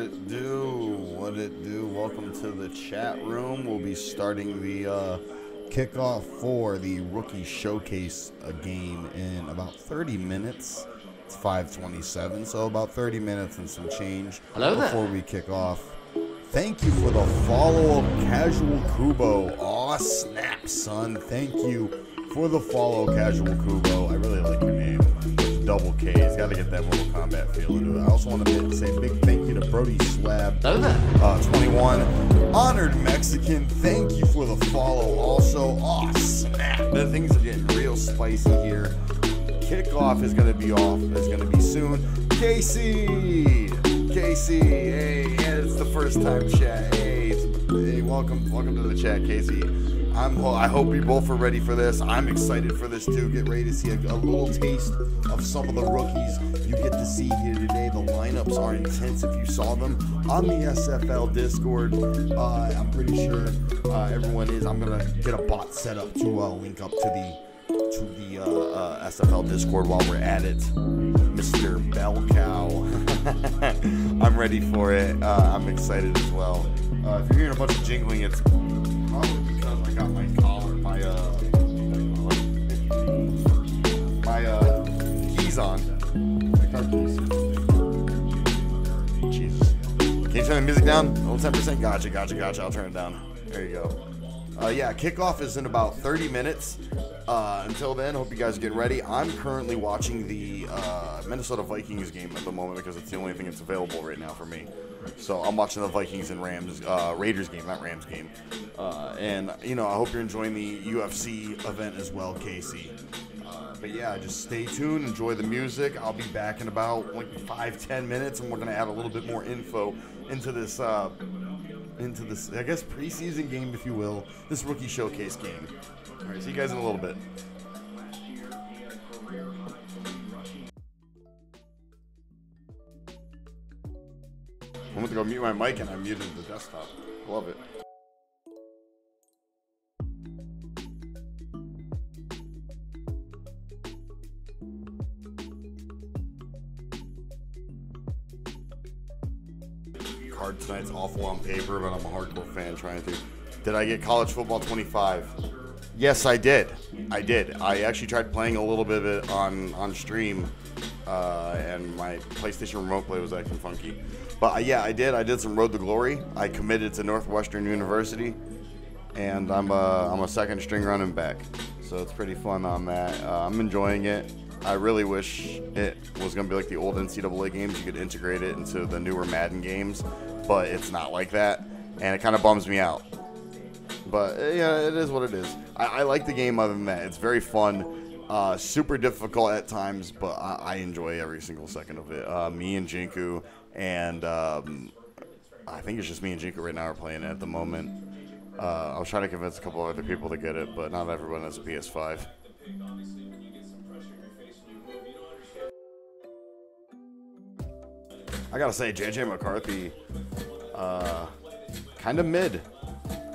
it do? What it do? Welcome to the chat room. We'll be starting the kickoff for the rookie showcase game in about 30 minutes. It's 5:27, so about 30 minutes and some change. Hello there. Before we kick off. Thank you for the follow of Casual Kubo. Aw, snap, son. Thank you for the follow, Casual Kubo. I really like your name. Double K. It's got to get that Mortal Kombat feel into it. I also want to say a big thank you to Brody Slab. 21. Honored Mexican. Thank you for the follow also. Aw, snap. The things are getting real spicy here. Kickoff is going to be off. It's going to be soon. Casey, hey, it's the first time chat. Hey, welcome to the chat, Casey. I hope you both are ready for this. I'm excited for this too. Get ready to see a little taste of some of the rookies you get to see here today. The lineups are intense if you saw them on the SFL Discord. I'm pretty sure everyone is. I'm gonna get a bot set up to link up to the SFL Discord while we're at it. Mr. Bell Cow. I'm ready for it. I'm excited as well. If you're hearing a bunch of jingling, it's probably because I got my collar, my keys on. My car keys. Jesus. Can you turn the music down? A little 10%? Gotcha. I'll turn it down. There you go. Yeah, kickoff is in about 30 minutes. Until then, hope you guys are getting ready. I'm currently watching the Minnesota Vikings game at the moment because it's the only thing that's available right now for me. So I'm watching the Vikings and Raiders game, not Rams game. And, I hope you're enjoying the UFC event as well, Casey. But yeah, just stay tuned, enjoy the music. I'll be back in about 5-10 minutes, and we're going to add a little bit more info into this, I guess, preseason game, if you will, this rookie showcase game. All right, see you guys in a little bit. I went to go mute my mic and I muted the desktop. Love it. Card tonight's awful on paper, but I'm a hardcore fan trying to. Did I get College Football 25? Yes, I did. I actually tried playing a little bit of it on stream, and my PlayStation Remote Play was acting funky. But yeah, I did. I did some Road to Glory. I committed to Northwestern University, and I'm a second string running back. So it's pretty fun on that. I'm enjoying it. I really wish it was going to be like the old NCAA games. You could integrate it into the newer Madden games, but it's not like that, and it kind of bums me out. But yeah, it is what it is. I like the game other than that. It's very fun. Super difficult at times, but I enjoy every single second of it. Me and Jinku, and I think it's just me and Jinku right now are playing it at the moment. I was trying to convince a couple other people to get it, but not everyone has a PS5. I gotta say, JJ McCarthy, kind of mid.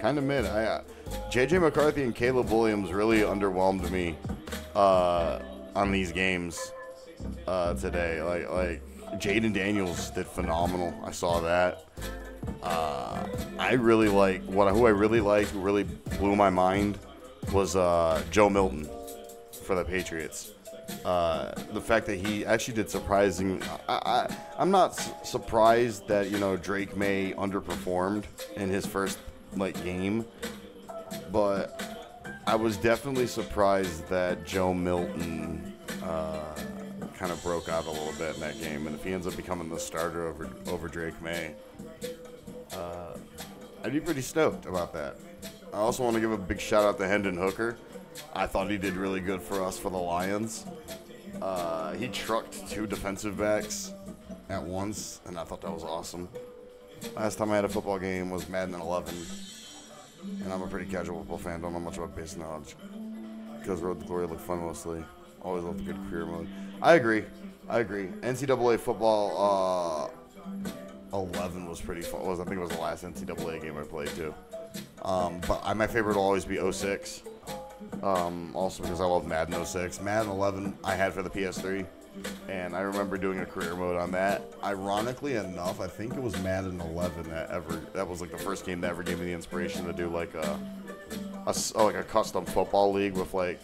JJ McCarthy and Caleb Williams really underwhelmed me on these games today. Like Jaden Daniels did phenomenal. I saw that. I really like who I really liked, who really blew my mind, was Joe Milton for the Patriots. The fact that he actually did surprising. I'm not surprised that Drake May underperformed in his first game, but I was definitely surprised that Joe Milton kind of broke out a little bit in that game, and if he ends up becoming the starter over Drake May, I'd be pretty stoked about that. I also want to give a big shout out to Hendon Hooker. I thought he did really good for us for the Lions. He trucked 2 defensive backs at once, and I thought that was awesome. Last time I had a football game was Madden 11, and I'm a pretty casual football fan. Don't know much about base knowledge because Road to Glory looked fun mostly. Always loved a good career mode. I agree. NCAA football 11 was pretty fun. I think it was the last NCAA game I played too. But my favorite will always be 06. Also because I love Madden 06. Madden 11 I had for the PS3. And I remember doing a career mode on that. Ironically enough, I think it was Madden 11 that was like the first game that ever gave me the inspiration to do like a custom football league with like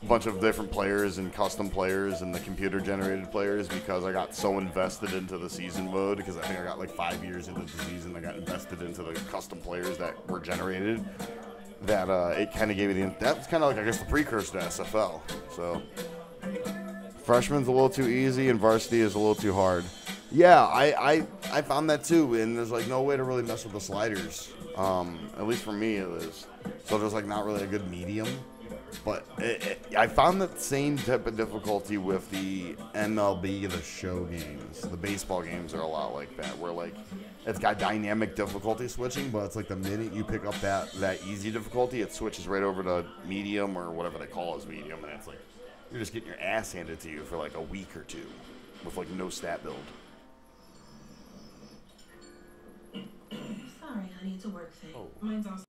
a bunch of different players and custom players and the computer generated players, because I got so invested into the season mode, because I think I got like 5 years into the season. I got invested into the custom players that were generated, that it kind of gave me that's kind of like, I guess, the precursor to SFL. So freshman's a little too easy and varsity is a little too hard. Yeah, I found that too, and there's like no way to really mess with the sliders. At least for me it is. So there's like not really a good medium. But I found that same type of difficulty with the MLB, the show games. The baseball games are a lot like that, where like it's got dynamic difficulty switching, but it's like the minute you pick up that easy difficulty, it switches right over to medium, or whatever they call as medium, and it's like you're just getting your ass handed to you for like a week or two with like no stat build. Sorry, honey, it's a work thing. Oh. Mine's also.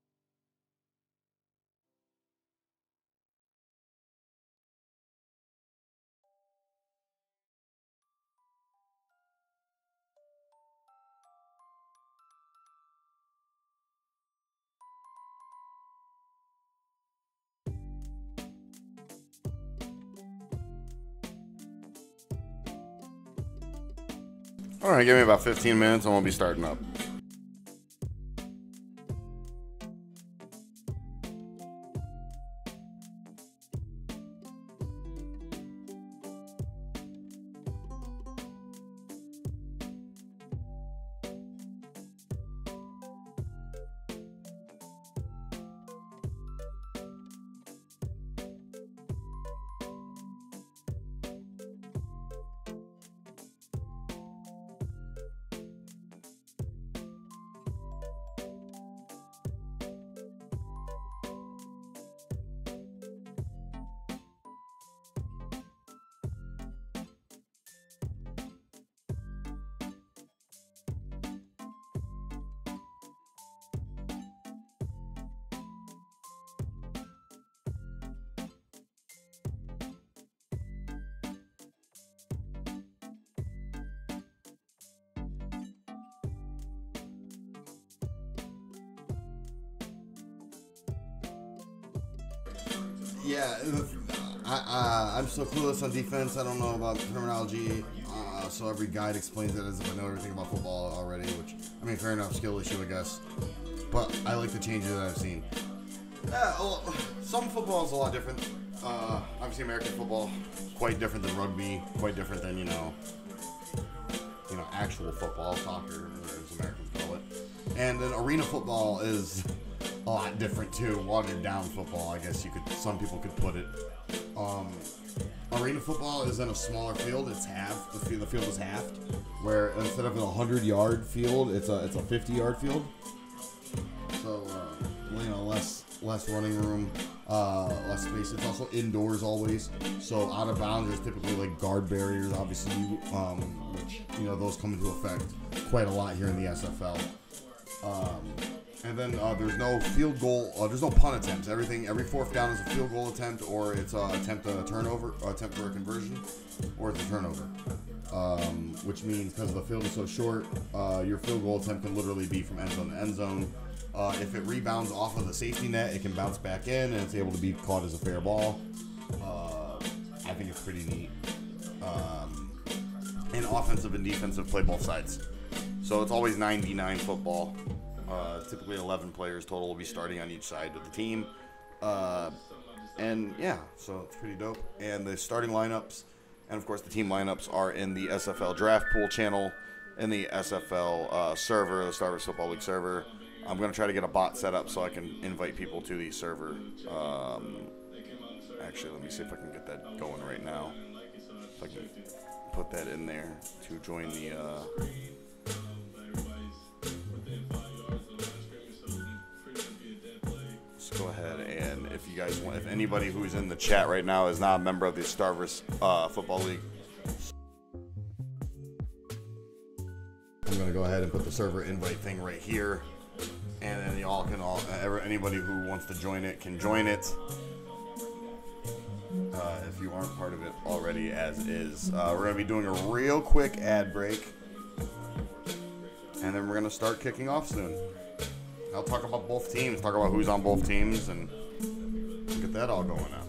All right, give me about 15 minutes and we'll be starting up. Yeah, I'm so clueless on defense. I don't know about terminology, so every guide explains it as if I know everything about football already, which, I mean, fair enough, skill issue, I guess. But I like the changes that I've seen. Some football is a lot different. Obviously, American football, quite different than rugby, quite different than, actual football, soccer, as Americans call it. And then arena football is a lot different too. Watered down football, I guess some people could put it. Arena football is in a smaller field. It's half. The field is halved, where instead of a 100-yard field, it's a 50-yard field. So less running room, less space. It's also indoors always. So out of bounds, there's typically like guard barriers, obviously, which those come into effect quite a lot here in the SFL. And then there's no field goal. There's no punt attempts. Every fourth down is a field goal attempt, or it's an attempt at a turnover, or attempt for a conversion, or it's a turnover. Which means because the field is so short, your field goal attempt can literally be from end zone to end zone. If it rebounds off of the safety net, it can bounce back in, and it's able to be caught as a fair ball. I think it's pretty neat. And offensive and defensive play both sides. So it's always 9v9 football. Typically 11 players total will be starting on each side of the team. And yeah, so it's pretty dope. And the starting lineups, and of course the team lineups, are in the SFL draft pool channel, in the SFL server, the Starverse Football League server. I'm going to try to get a bot set up so I can invite people to the server. Actually, let me see if I can get that going right now. If I can put that in there to join the... Go ahead, and if you guys want, if anybody who's in the chat right now is not a member of the Starverse Football League, I'm gonna go ahead and put the server invite thing right here, and then y'all can anybody who wants to join it can join it. if you aren't part of it already as is. We're going to be doing a real quick ad break, and then we're going to start kicking off soon. I'll talk about both teams, talk about who's on both teams, and get that all going on.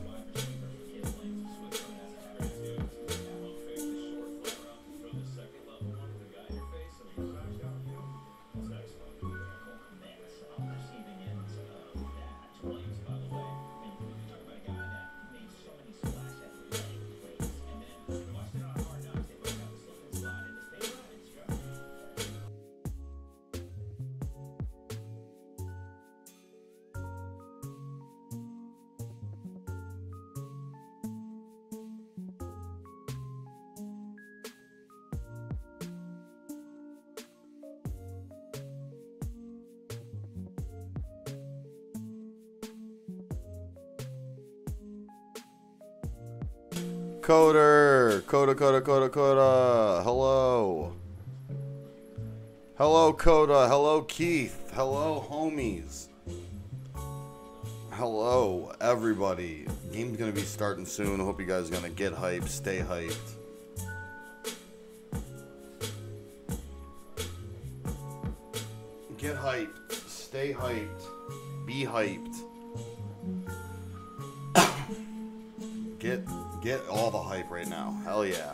Coda. Hello. Hello, Coda. Hello, Keith. Hello, homies. Hello, everybody. Game's gonna be starting soon. I hope you guys are gonna get hyped, stay hyped. Get hyped, stay hyped, be hyped. Get all the hype right now. Hell yeah.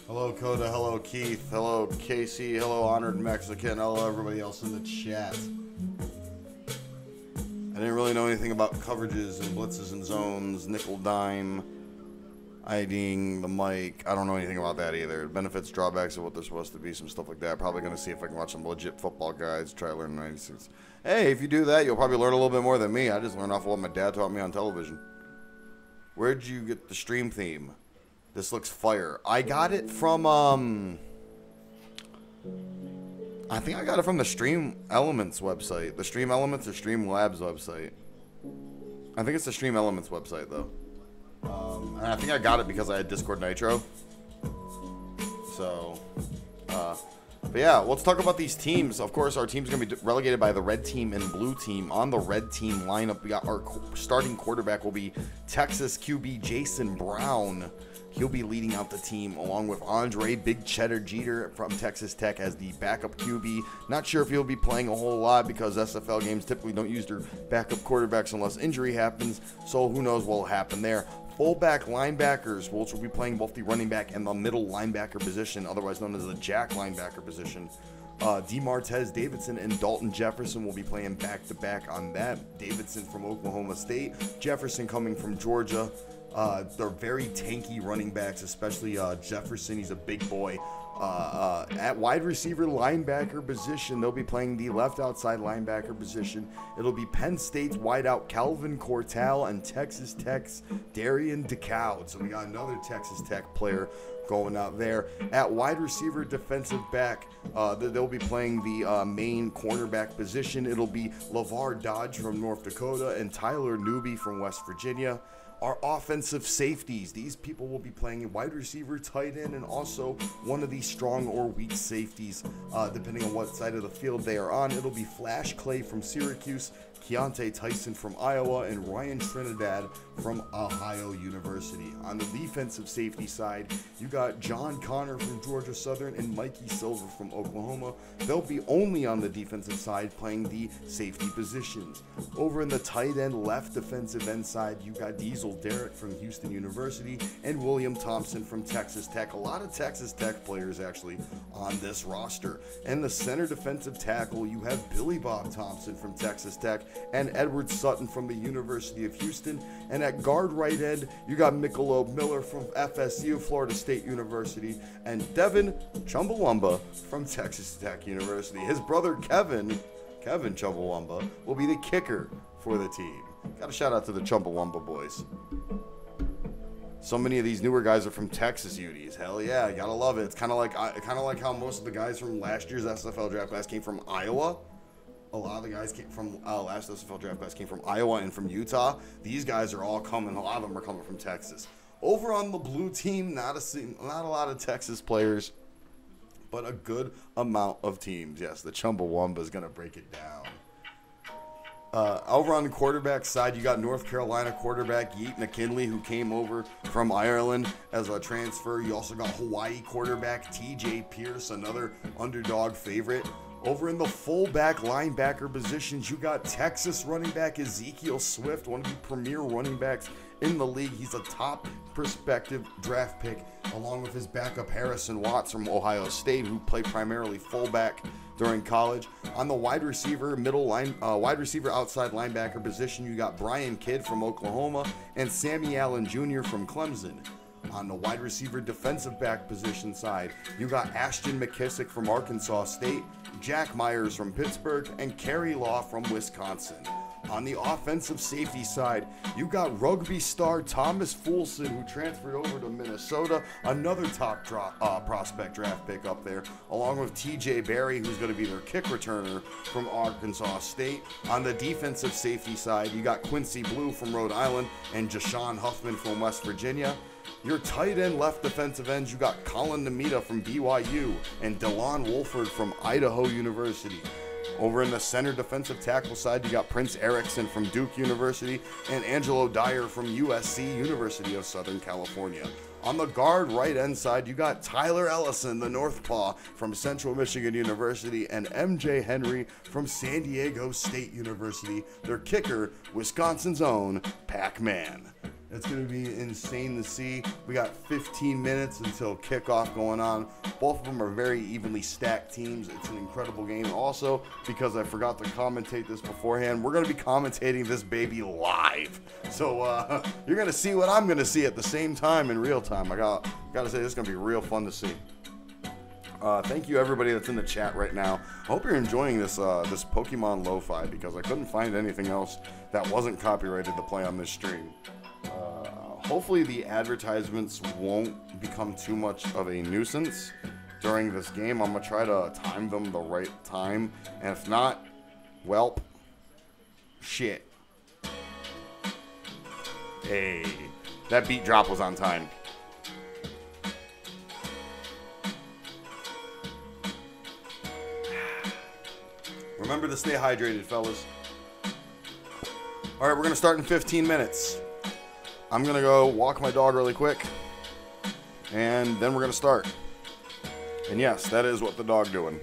Hello, Coda. Hello, Keith. Hello, Casey. Hello, Honored Mexican. Hello, everybody else in the chat. I didn't really know anything about coverages and blitzes and zones, nickel dime, IDing the mic. I don't know anything about that either. Benefits, drawbacks of what they're supposed to be, some stuff like that. Probably going to see if I can watch some legit football guides, try to learn 96. Hey, if you do that, you'll probably learn a little bit more than me. I just learned off of what my dad taught me on television. Where'd you get the stream theme? This looks fire. I got it from, I think I got it from the Stream Elements website. The Stream Elements or Stream Labs website. I think it's the Stream Elements website, though. And I think I got it because I had Discord Nitro. So, but yeah, let's talk about these teams. Of course, our team's going to be relegated by the red team and blue team. On the red team lineup, we got our starting quarterback will be Texas QB Jason Brown. He'll be leading out the team along with Andre Big Cheddar Jeter from Texas Tech as the backup QB. Not sure if he'll be playing a whole lot because SFL games typically don't use their backup quarterbacks unless injury happens. So who knows what will happen there. Fullback linebackers, which will be playing both the running back and the middle linebacker position, otherwise known as the jack linebacker position. DeMartez Davidson and Dalton Jefferson will be playing back-to-back on that. Davidson from Oklahoma State, Jefferson coming from Georgia. They're very tanky running backs, especially Jefferson. He's a big boy. At wide receiver linebacker position, they'll be playing the left outside linebacker position. It'll be Penn State's wideout Calvin Cortal and Texas Tech's Darian DeCoud. So we got another Texas Tech player going out there. At wide receiver defensive back, they'll be playing the main cornerback position. It'll be LeVar Dodge from North Dakota and Tyler Newby from West Virginia. Our offensive safeties, these people will be playing wide receiver, tight end, and also one of these strong or weak safeties, depending on what side of the field they are on. It'll be Flash Clay from Syracuse, Keontae Tyson from Iowa, and Ryan Trinidad from Ohio University. On the defensive safety side, you got John Connor from Georgia Southern and Mikey Silver from Oklahoma. They'll be only on the defensive side playing the safety positions. Over in the tight end left defensive end side, you got Diesel Derrick from Houston University and William Thompson from Texas Tech. A lot of Texas Tech players actually on this roster. And the center defensive tackle, you have Billy Bob Thompson from Texas Tech and Edward Sutton from the University of Houston. And at guard right end, you got Michelob Miller from FSU, Florida State University, and Devin Chumbawamba from Texas Tech University. His brother Kevin Chumbawamba, will be the kicker for the team. Got a shout out to the Chumbawamba boys. So many of these newer guys are from Texas UDs. Hell yeah, you gotta love it. It's kind of like how most of the guys from last year's SFL draft class came from Iowa. A lot of the guys came from last SFL draft class came from Iowa and from Utah. These guys are all coming. A lot of them are coming from Texas. Over on the blue team, not a lot of Texas players, but a good amount of teams. Yes, the Chumbawamba is gonna break it down. Over on the quarterback side, you got North Carolina quarterback Yeet McKinley, who came over from Ireland as a transfer. You also got Hawaii quarterback TJ Pierce, another underdog favorite. Over in the fullback linebacker positions, you got Texas running back Ezekiel Swift, one of the premier running backs in the league. He's a top prospective draft pick, along with his backup Harrison Watts from Ohio State, who played primarily fullback during college. On the wide receiver outside linebacker position, you got Brian Kidd from Oklahoma and Sammy Allen Jr. from Clemson. On the wide receiver defensive back position side, you got Ashton McKissick from Arkansas State, Jack Myers from Pittsburgh, and Kerry Law from Wisconsin. On the offensive safety side, you got rugby star Thomas Fulson, who transferred over to Minnesota, another top prospect draft pick up there, along with TJ Barry, who's going to be their kick returner from Arkansas State. On the defensive safety side, you got Quincy Blue from Rhode Island and Jashawn Huffman from West Virginia. Your tight end left defensive ends, you got Colin Nemita from BYU and DeLon Wolford from Idaho University. Over in the center defensive tackle side, you got Prince Erickson from Duke University and Angelo Dyer from USC, University of Southern California. On the guard right end side, you got Tyler Ellison, the Northpaw from Central Michigan University, and MJ Henry from San Diego State University. Their kicker, Wisconsin's own Pac-Man. It's going to be insane to see. We got 15 minutes until kickoff going on. Both of them are very evenly stacked teams. It's an incredible game. Also, because I forgot to commentate this beforehand, we're going to be commentating this baby live. So you're going to see what I'm going to see at the same time in real time. I got to say, this is going to be real fun to see. Thank you everybody that's in the chat right now. I hope you're enjoying this this Pokemon Lo-Fi, because I couldn't find anything else that wasn't copyrighted to play on this stream. Hopefully the advertisements won't become too much of a nuisance during this game. I'm going to try to time them the right time. And if not, welp, shit. Hey, that beat drop was on time. Remember to stay hydrated, fellas. All right, we're going to start in 15 minutes. I'm going to go walk my dog really quick, and then we're going to start. And yes, that is what the dog doing.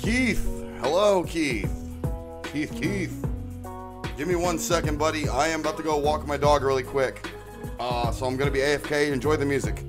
Keith, hello Keith. Keith. Give me 1 second, buddy. I am about to go walk my dog really quick. So I'm gonna be AFK. Enjoy the music.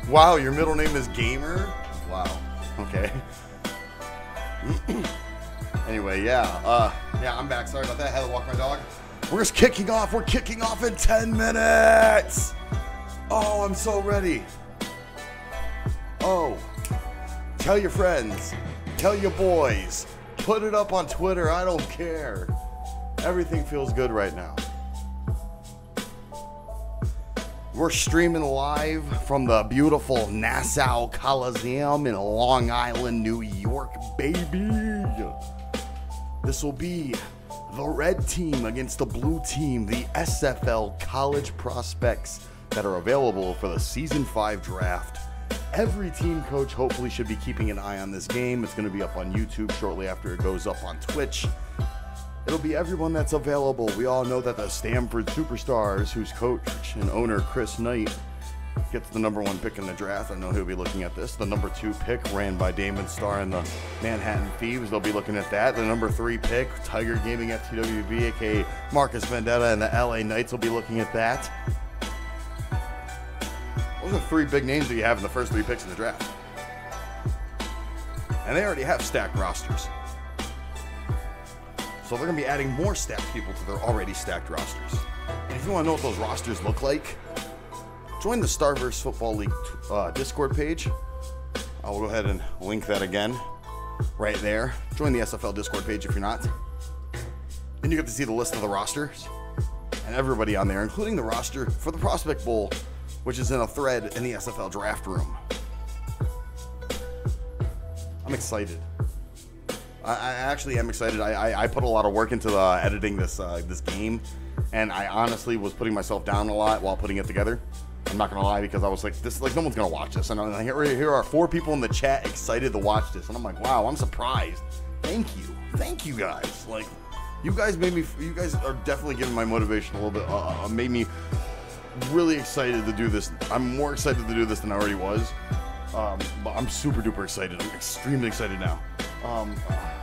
Wow, your middle name is Gamer? Wow. Okay. Anyway, yeah. Yeah, I'm back. Sorry about that. I had to walk my dog. We're just kicking off. We're kicking off in 10 minutes. Oh, I'm so ready. Oh. Tell your friends. Tell your boys. Put it up on Twitter. I don't care. Everything feels good right now. We're streaming live from the beautiful Nassau Coliseum in Long Island, New York, baby. This will be the red team against the blue team, the SFL college prospects that are available for the Season 5 draft. Every team coach hopefully should be keeping an eye on this game. It's going to be up on YouTube shortly after it goes up on Twitch. It'll be everyone that's available. We all know that the Stanford Superstars, whose coach and owner Chris Knight gets the #1 pick in the draft. I know he'll be looking at this. The #2 pick ran by Damon Starr and the Manhattan Thieves. They'll be looking at that. The #3 pick, Tiger Gaming FTWB, aka Marcus Vendetta and the LA Knights will be looking at that. Those are 3 big names that you have in the first 3 picks in the draft. And they already have stacked rosters. So they're going to be adding more stacked people to their already stacked rosters. And if you want to know what those rosters look like, join the Starverse Football League Discord page. I will go ahead and link that again right there. Join the SFL Discord page if you're not. And you get to see the list of the rosters and everybody on there, including the roster for the Prospect Bowl, which is in a thread in the SFL draft room. I'm excited. I actually am excited. I put a lot of work into editing this game, and I honestly was putting myself down a lot while putting it together. I'm not gonna lie, because I was like, no one's gonna watch this. And here are 4 people in the chat excited to watch this, and I'm like, wow, I'm surprised. Thank you guys. Like, you guys are definitely giving my motivation a little bit. Made me really excited to do this. I'm more excited to do this than I already was. But I'm super duper excited. I'm extremely excied now.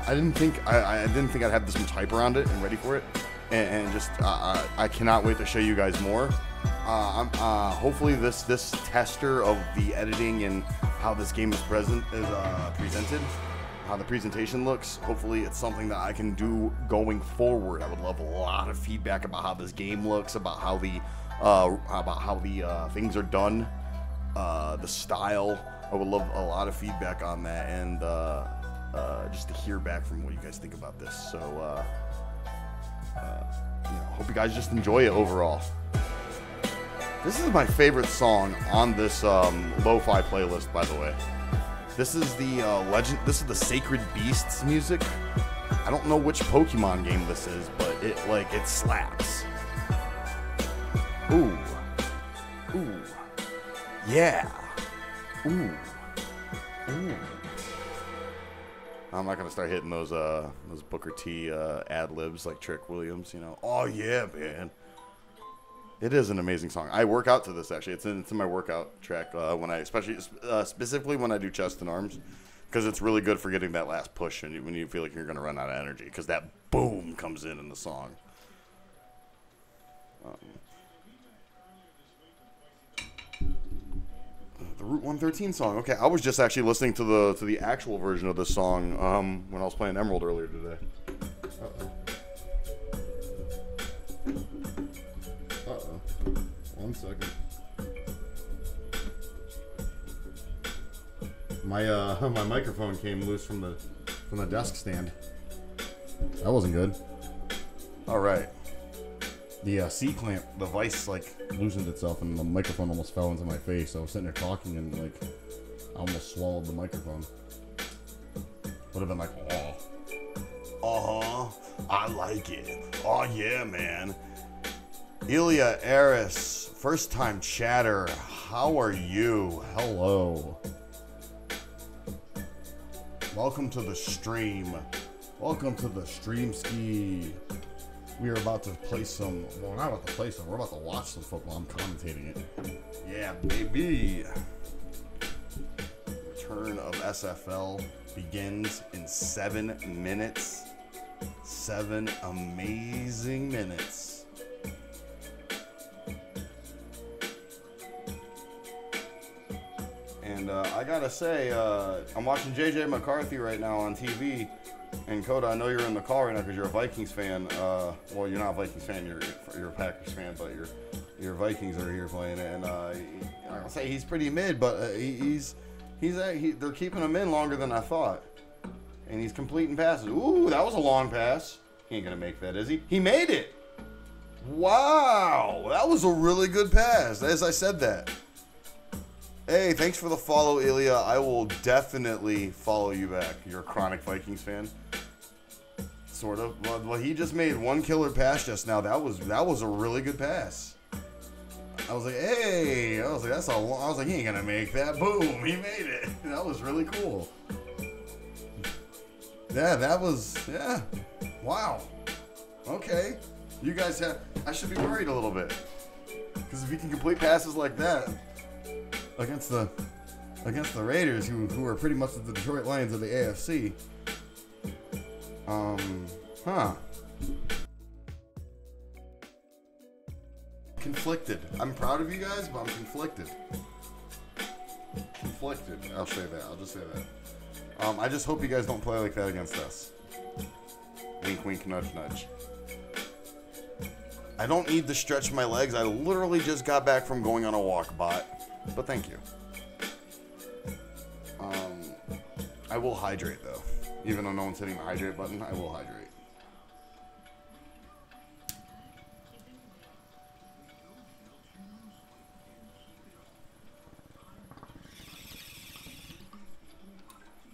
I didn't think I'd have this much hype around it and ready for it, and just I cannot wait to show you guys more. Hopefully this tester of the editing and how this game is presented, how the presentation looks. Hopefully it's something that I can do going forward. I would love a lot of feedback about how this game looks, about how the things are done, the style. I would love a lot of feedback on that, and just to hear back from what you guys think about this. So, hope you guys just enjoy it overall. This is my favorite song on this lo-fi playlist, by the way. This is the This is the Sacred Beasts music. I don't know which Pokemon game this is, but it slaps. Ooh, yeah. Ooh. I'm not gonna start hitting those Booker T ad libs like Trick Williams, you know. Oh yeah, man. It is an amazing song. I work out to this actually. It's in my workout track when I specifically when I do chest and arms, because it's really good for getting that last push and when you feel like you're gonna run out of energy, because that boom comes in the song. The Route 113 song. Okay, I was just actually listening to the actual version of this song when I was playing Emerald earlier today. Uh-oh. 1 second. My microphone came loose from the desk stand. That wasn't good. All right. The C-clamp, the vice, loosened itself, and the microphone almost fell into my face. I was sitting there talking, and, I almost swallowed the microphone. Would have been like, oh. I like it. Oh, yeah, man. Ilya Eris, first-time chatter. How are you? Hello. Welcome to the stream. Welcome to the stream ski. We are about to play some, well, not about to play some, we're about to watch some football. I'm commentating it. Yeah, baby. Return of SFL begins in 7 minutes. 7 amazing minutes. I gotta say, I'm watching JJ McCarthy right now on TV. And Coda, I know you're in the call right now because you're a Vikings fan. Well, you're not a Vikings fan. You're a Packers fan, but your Vikings are here playing it. And I'll say he's pretty mid, but they're keeping him in longer than I thought. And he's completing passes. Ooh, that was a long pass. He ain't gonna make that, is he? He made it. Wow, that was a really good pass. As I said that. Hey, thanks for the follow, Ilya. I will definitely follow you back. You're a chronic Vikings fan, sort of. Well, he just made one killer pass just now. That was a really good pass. I was like, hey, that's a long. I was like, he ain't gonna make that. Boom, he made it. That was really cool. Yeah. Wow. Okay. You guys I should be worried a little bit because if he can complete passes like that against the Raiders, who are pretty much the Detroit Lions of the AFC. Conflicted. I'm proud of you guys, but I'm conflicted. I'll say that. I'll just say that. I just hope you guys don't play like that against us. Wink, wink, nudge, nudge. I don't need to stretch my legs. I literally just got back from going on a walk, bot. But thank you. I will hydrate, though. Even though no one's hitting the hydrate button, I will hydrate.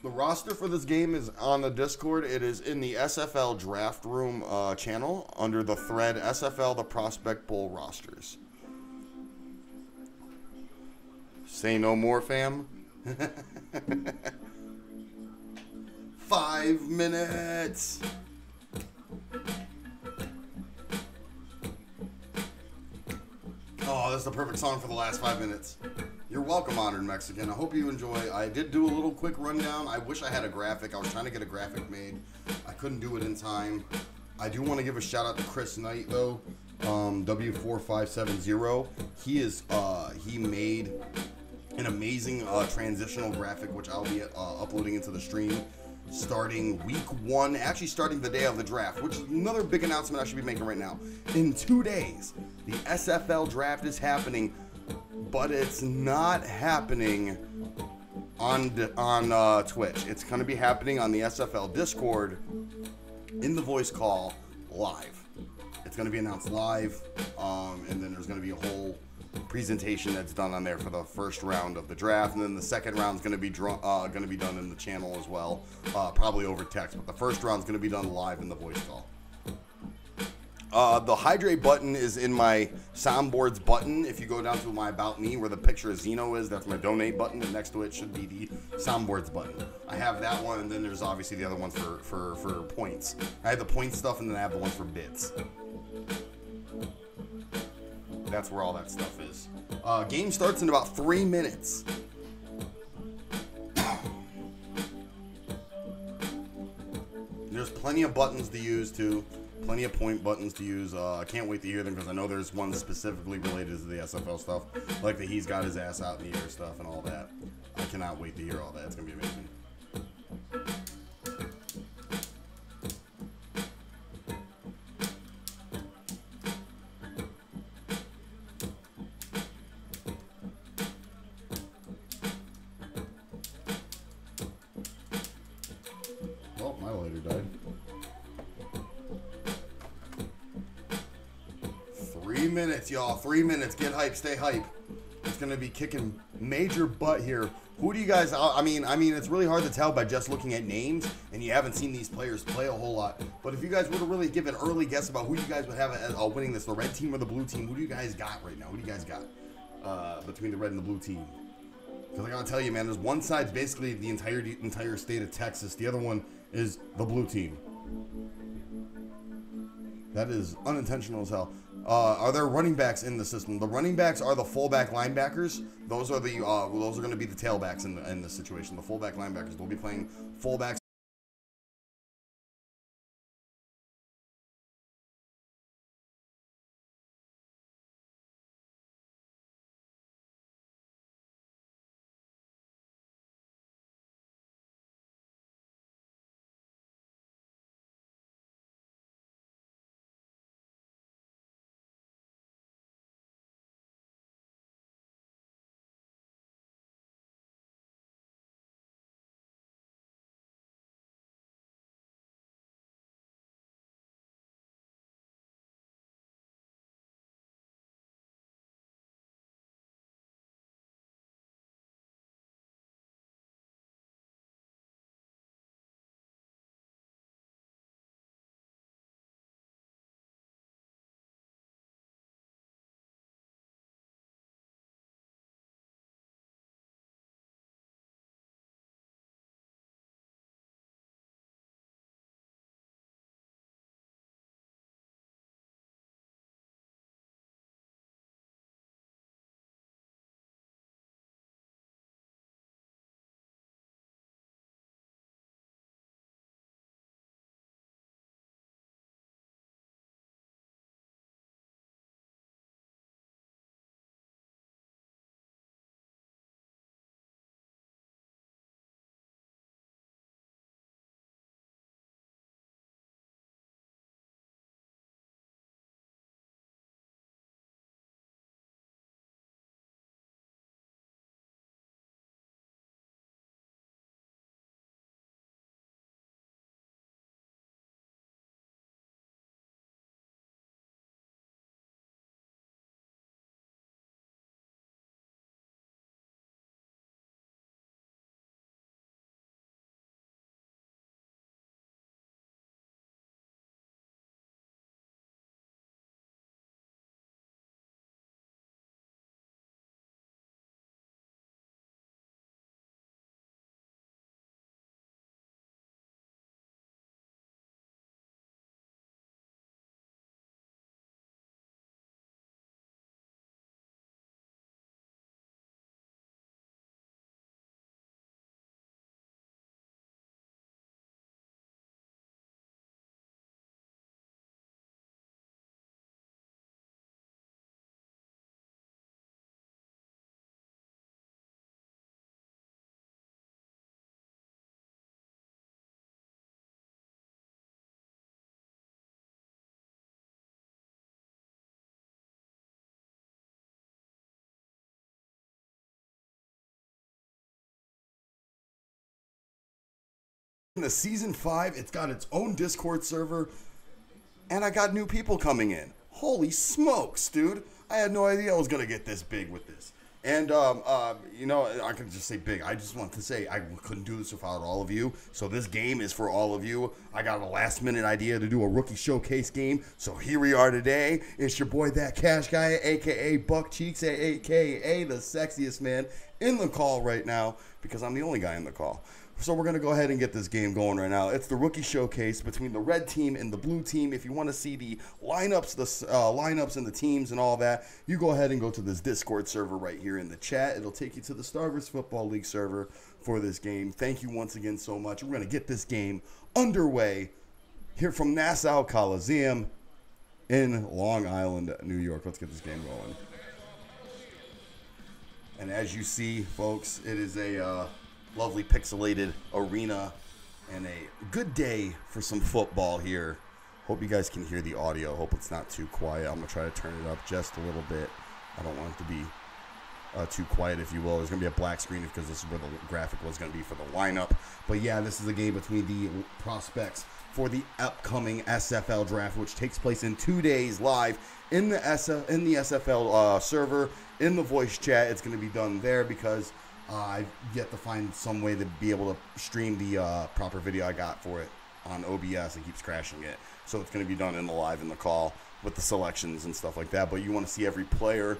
The roster for this game is on the Discord. It is in the SFL Draft Room channel under the thread SFL The Prospect Bowl Rosters. Say no more, fam. 5 minutes. Oh, that's the perfect song for the last 5 minutes. You're welcome, Honored Mexican. I hope you enjoy. I did do a little quick rundown. I wish I had a graphic. I was trying to get a graphic made. I couldn't do it in time. I do want to give a shout out to Chris Knight, though. W4570. He made an amazing transitional graphic, which I'll be uploading into the stream starting week 1, actually starting the day of the draft, which is another big announcement I should be making right now. In 2 days, the SFL draft is happening, but it's not happening on Twitch. It's going to be happening on the SFL Discord in the voice call live. It's going to be announced live, and then there's going to be a whole presentation that's done on there for the first round of the draft, and then the second round is going to be done in the channel as well, probably over text. But the first round is going to be done live in the voice call. The hydrate button is in my soundboards button. If you go down to my About Me, where the picture of Zeno is, that's my donate button, and next to it should be the soundboards button. I have that one, and then there's obviously the other ones for points. I have the point stuff, and then I have the one for bits. That's where all that stuff is. Game starts in about 3 minutes. There's plenty of buttons to use, too. Plenty of point buttons to use. I can't wait to hear them because I know there's one specifically related to the SFL stuff. Like the he's got his ass out in the air stuff and all that. I cannot wait to hear all that. It's going to be amazing. Oh, my lighter died. 3 minutes, y'all. 3 minutes. Get hype. Stay hype. It's going to be kicking major butt here. Who do you guys... I mean, it's really hard to tell by just looking at names, and you haven't seen these players play a whole lot. But if you guys were to really give an early guess about who you guys would have winning this, the red team or the blue team, who do you guys got right now? Who do you guys got between the red and the blue team? Because I got to tell you, man, there's one side's basically the entire state of Texas. The other one is the blue team. That is unintentional as hell. Are there running backs in the system? The running backs are the fullback linebackers. Those are going to be the tailbacks in this situation. The fullback linebackers will be playing fullbacks. In the Season 5, it's got its own Discord server, and I got new people coming in. Holy smokes, dude. I had no idea I was going to get this big with this. And, you know, I can just say big. I just want to say I couldn't do this without all of you. So this game is for all of you. I got a last-minute idea to do a rookie showcase game. So here we are today. It's your boy, That Cash Guy, a.k.a. Buck Cheeks, a.k.a. the sexiest man in the call right now, because I'm the only guy in the call. So we're going to go ahead and get this game going right now. It's the rookie showcase between the red team and the blue team. If you want to see the lineups and the teams and all that, you go ahead and go to this Discord server right here in the chat. It'll take you to the Starverse Football League server for this game. Thank you once again so much. We're going to get this game underway here from Nassau Coliseum in Long Island, New York. Let's get this game going. And as you see, folks, it is a lovely pixelated arena and a good day for some football here. Hope you guys can hear the audio. Hope it's not too quiet. I'm going to try to turn it up just a little bit. I don't want it to be too quiet, if you will. There's going to be a black screen because this is where the graphic was going to be for the lineup. But yeah, this is a game between the prospects for the upcoming SFL draft, which takes place in 2 days live in the SFL server, in the voice chat. It's going to be done there because I've yet to find some way to be able to stream the proper video I got for it on OBS. It keeps crashing it. So it's going to be done in the live in the call with the selections and stuff like that. But you want to see every player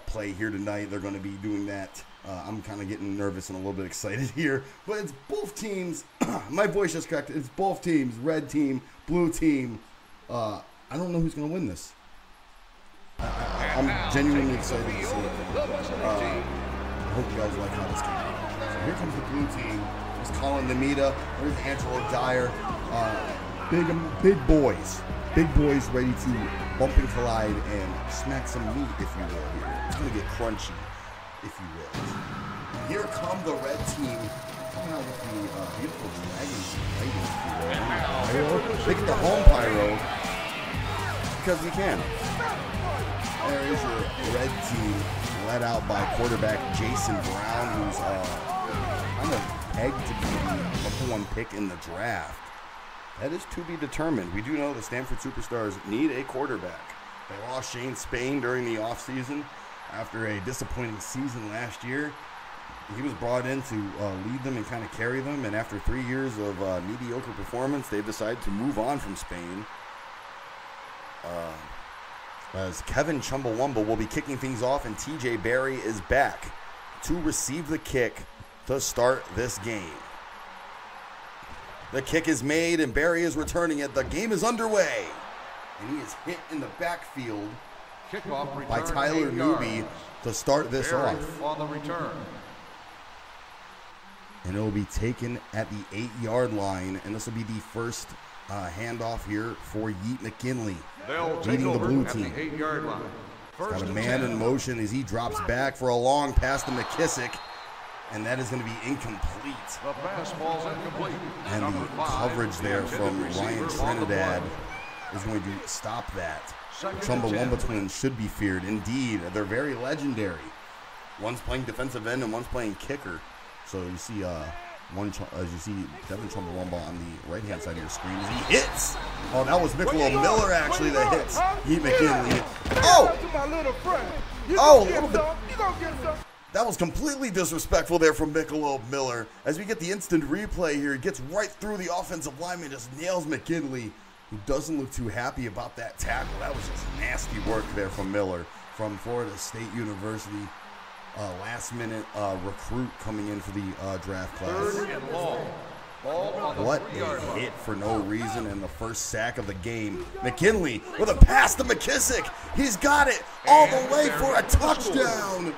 play here tonight. They're going to be doing that. I'm kind of getting nervous and a little bit excited here. But it's both teams. My voice is correct. It's both teams. Red team, blue team. I don't know who's going to win this. I'm genuinely excited to see it. I hope you guys like how this came out. So here comes the blue team. There's Colin Nemita. There's Angelo Dyer. Big boys. Big boys ready to bump and collide and smack some meat, if you will, here. It's going to get crunchy, if you will. And here come the red team coming out with the beautiful dragon lighting, if you will. They get the home pyro because we can. There is your red team, led out by quarterback Jason Brown, who's kind of pegged to be the number 1 pick in the draft. That is to be determined. We do know the Stanford Superstars need a quarterback. They lost Shane Spain during the offseason after a disappointing season last year. He was brought in to lead them and kind of carry them, and after 3 years of mediocre performance, they've decided to move on from Spain. As Kevin Chumbawamba will be kicking things off, and TJ Barry is back to receive the kick to start this game. The kick is made, and Barry is returning it. The game is underway, and he is hit in the backfield by Tyler Newby to start this off. On the return. And it will be taken at the 8-yard line, and this will be the first handoff here for Yeet McKinley, leading the blue team. The 8-yard line. Got a man in motion as he drops back for a long pass to McKissick, and that is going to be incomplete. The pass ball's incomplete. And the coverage there from Ryan Trinidad is going to stop that. The Chumbawamba twins should be feared. Indeed, they're very legendary. One's playing defensive end and one's playing kicker. So you see Devin Chumbawamba on the right-hand side of your screen as he hits. Oh, that was Michelob Miller actually that hits Yeet McKinley. Oh! Oh, a little bit. That was completely disrespectful there from Michelob Miller. As we get the instant replay here, he gets right through the offensive lineman, just nails McKinley, who doesn't look too happy about that tackle. That was just nasty work there from Miller from Florida State University. Last-minute recruit coming in for the draft class. What a hit for no reason, and the first sack of the game. McKinley with a pass to McKissick. He's got it all the way for a touchdown.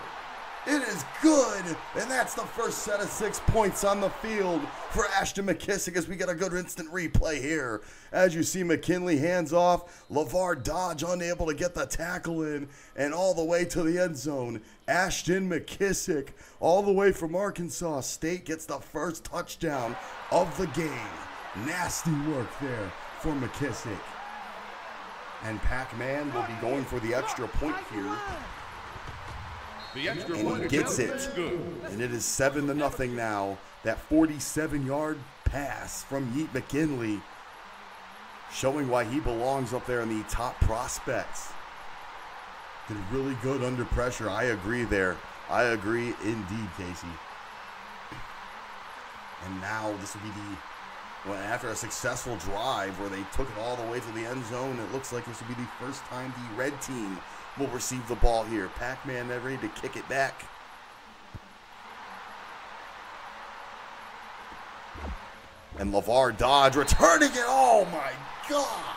It is good, and that's the first set of 6 points on the field for Ashton McKissick as we get a good instant replay here. As you see, McKinley hands off, LeVar Dodge unable to get the tackle in, and all the way to the end zone. Ashton McKissick, all the way from Arkansas State, gets the first touchdown of the game. Nasty work there for McKissick. And Pac-Man will be going for the extra point here. And he gets it. And it is 7-0 now. That 47-yard pass from Yeet McKinley, showing why he belongs up there in the top prospects. Did really good under pressure. I agree there. I agree indeed, Casey. And now this will be after a successful drive where they took it all the way to the end zone, it looks like this will be the first time the red team will receive the ball here. Pac-Man ready to kick it back. And LeVar Dodge returning it. Oh my God.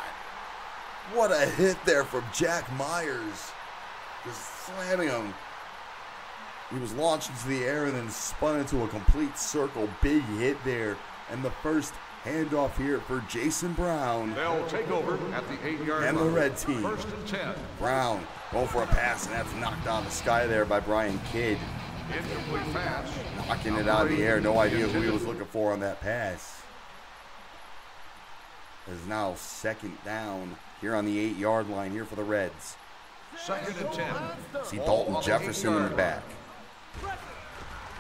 What a hit there from Jack Myers. Just slamming him. He was launched into the air and then spun into a complete circle. Big hit there. And the first handoff here for Jason Brown. They'll take over at the 8-yard line. And the red team. 1st and 10. Brown going for a pass, and that's knocked out of the sky there by Brian Kidd. Incomplete pass. Knocking it out of the air. No idea who he was looking for on that pass. It's now 2nd down here on the 8-yard line here for the Reds. 2nd and 10. See Dalton Jefferson in the back.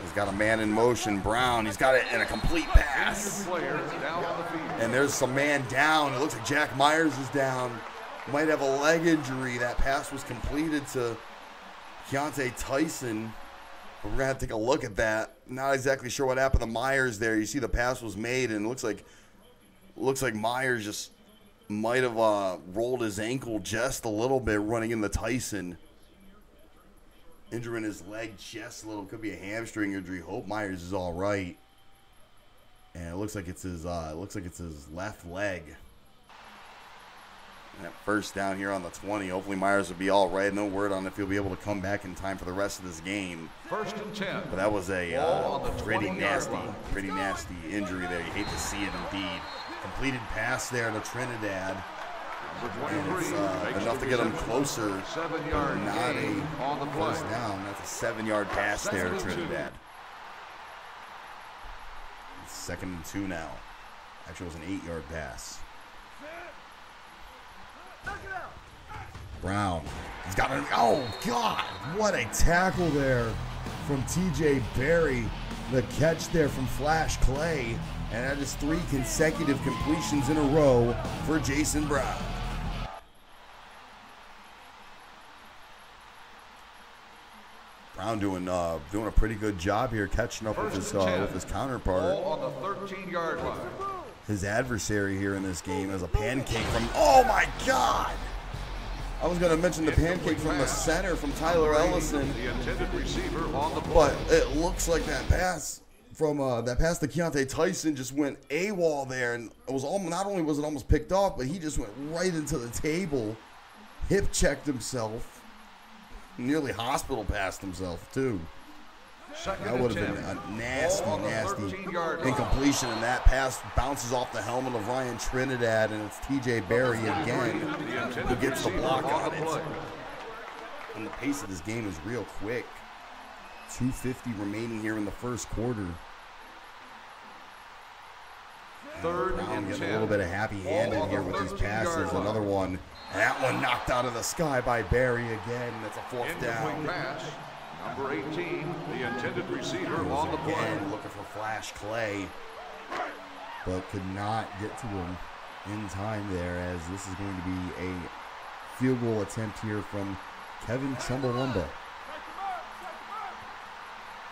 He's got a man in motion. Brown, he's got it in a complete pass. And there's some man down. It looks like Jack Myers is down. Might have a leg injury. That pass was completed to Keontae Tyson. But we're going to have to take a look at that. Not exactly sure what happened to Myers there. You see the pass was made, and it looks like Myers just might have rolled his ankle just a little bit running into Tyson. Injuring his leg just a little. Could be a hamstring injury. Hope Myers is all right. And it looks like it's his left leg. And that first down here on the 20. Hopefully Myers will be all right. No word on if he'll be able to come back in time for the rest of this game. 1st and 10. But that was a pretty nasty injury there. You hate to see it indeed. Completed pass there to Trinidad. And it's enough to get them closer, but not a first down. That's a 7-yard pass there to Trinidad. It's 2nd and 2 now. Actually, it was an 8-yard pass. Brown. He's got an, oh God, what a tackle there from TJ Barry. The catch there from Flash Clay. And that is 3 consecutive completions in a row for Jason Brown. Brown doing a pretty good job here, catching up with his counterpart. On the 13-yard line. His adversary here in this game is a pancake from. Oh my God! I was going to mention the pancake from the center from Tyler Ellison, The intended receiver on the but it looks like that pass from to Keontae Tyson just went AWOL there, and it was not only was it almost picked off, but he just went right into the table, hip checked himself. Nearly hospital passed himself, too. That would have been a nasty incompletion, and that pass bounces off the helmet of Ryan Trinidad, and it's TJ Barry again who gets the block on it. And the pace of this game is real quick. 2:50 remaining here in the first quarter. 3rd Brown and getting 10. a little bit of happy-handed here with these passes. Another one. That one knocked out of the sky by Barry again. That's a 4th down. Incomplete pass. Number 18, the intended receiver on the play. Again, looking for Flash Clay, but could not get to him in time there, as this is going to be a field goal attempt here from Kevin Chumbawamba.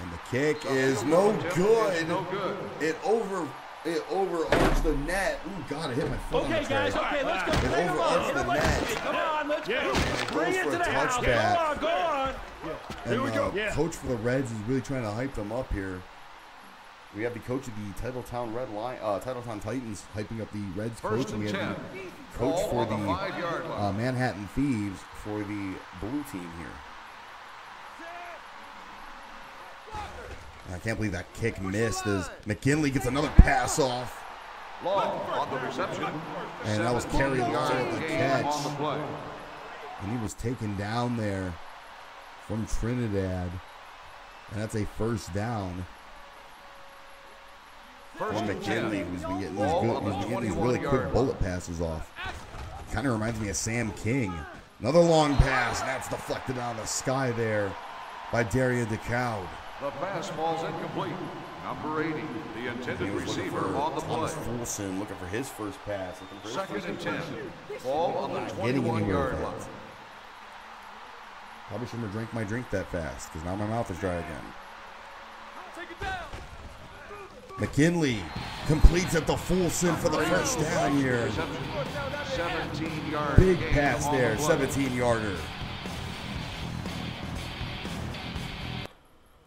And the kick is no good. It overarched the net. Ooh, God, I hit my foot on the Okay, guys, tray. okay, let's go. It overarched the net. Come on, let's go. And Bring it it goes to for the a house. touchback. Go on. And Yeah. coach for the Reds is really trying to hype them up here. We have the coach of the Titletown Titletown Titans hyping up the Reds coach, and we have the coach for the Manhattan Thieves for the blue team here. And I can't believe that kick missed as McKinley gets another pass off. Long on the reception. And that was Kerry Long with the catch. On the play. And he was taken down there from Trinidad. And that's a first down. For McKinley, who's been getting these really quick bullet passes off. Kind of reminds me of Sam King. Another long pass, and that's deflected out of the sky there by Darian DeCowd. The pass ball's incomplete. Number 80, the intended He was looking receiver for on the Thomas play. Fulson, looking for his first pass. For his Second first and 10. pass. Ball on the Not getting anywhere 21-yard with line. it. Probably shouldn't have drank my drink that fast, because now my mouth is dry again. McKinley completes at the Fulson for the first down here. 17-yard Big gain pass on there, the play. 17-yarder.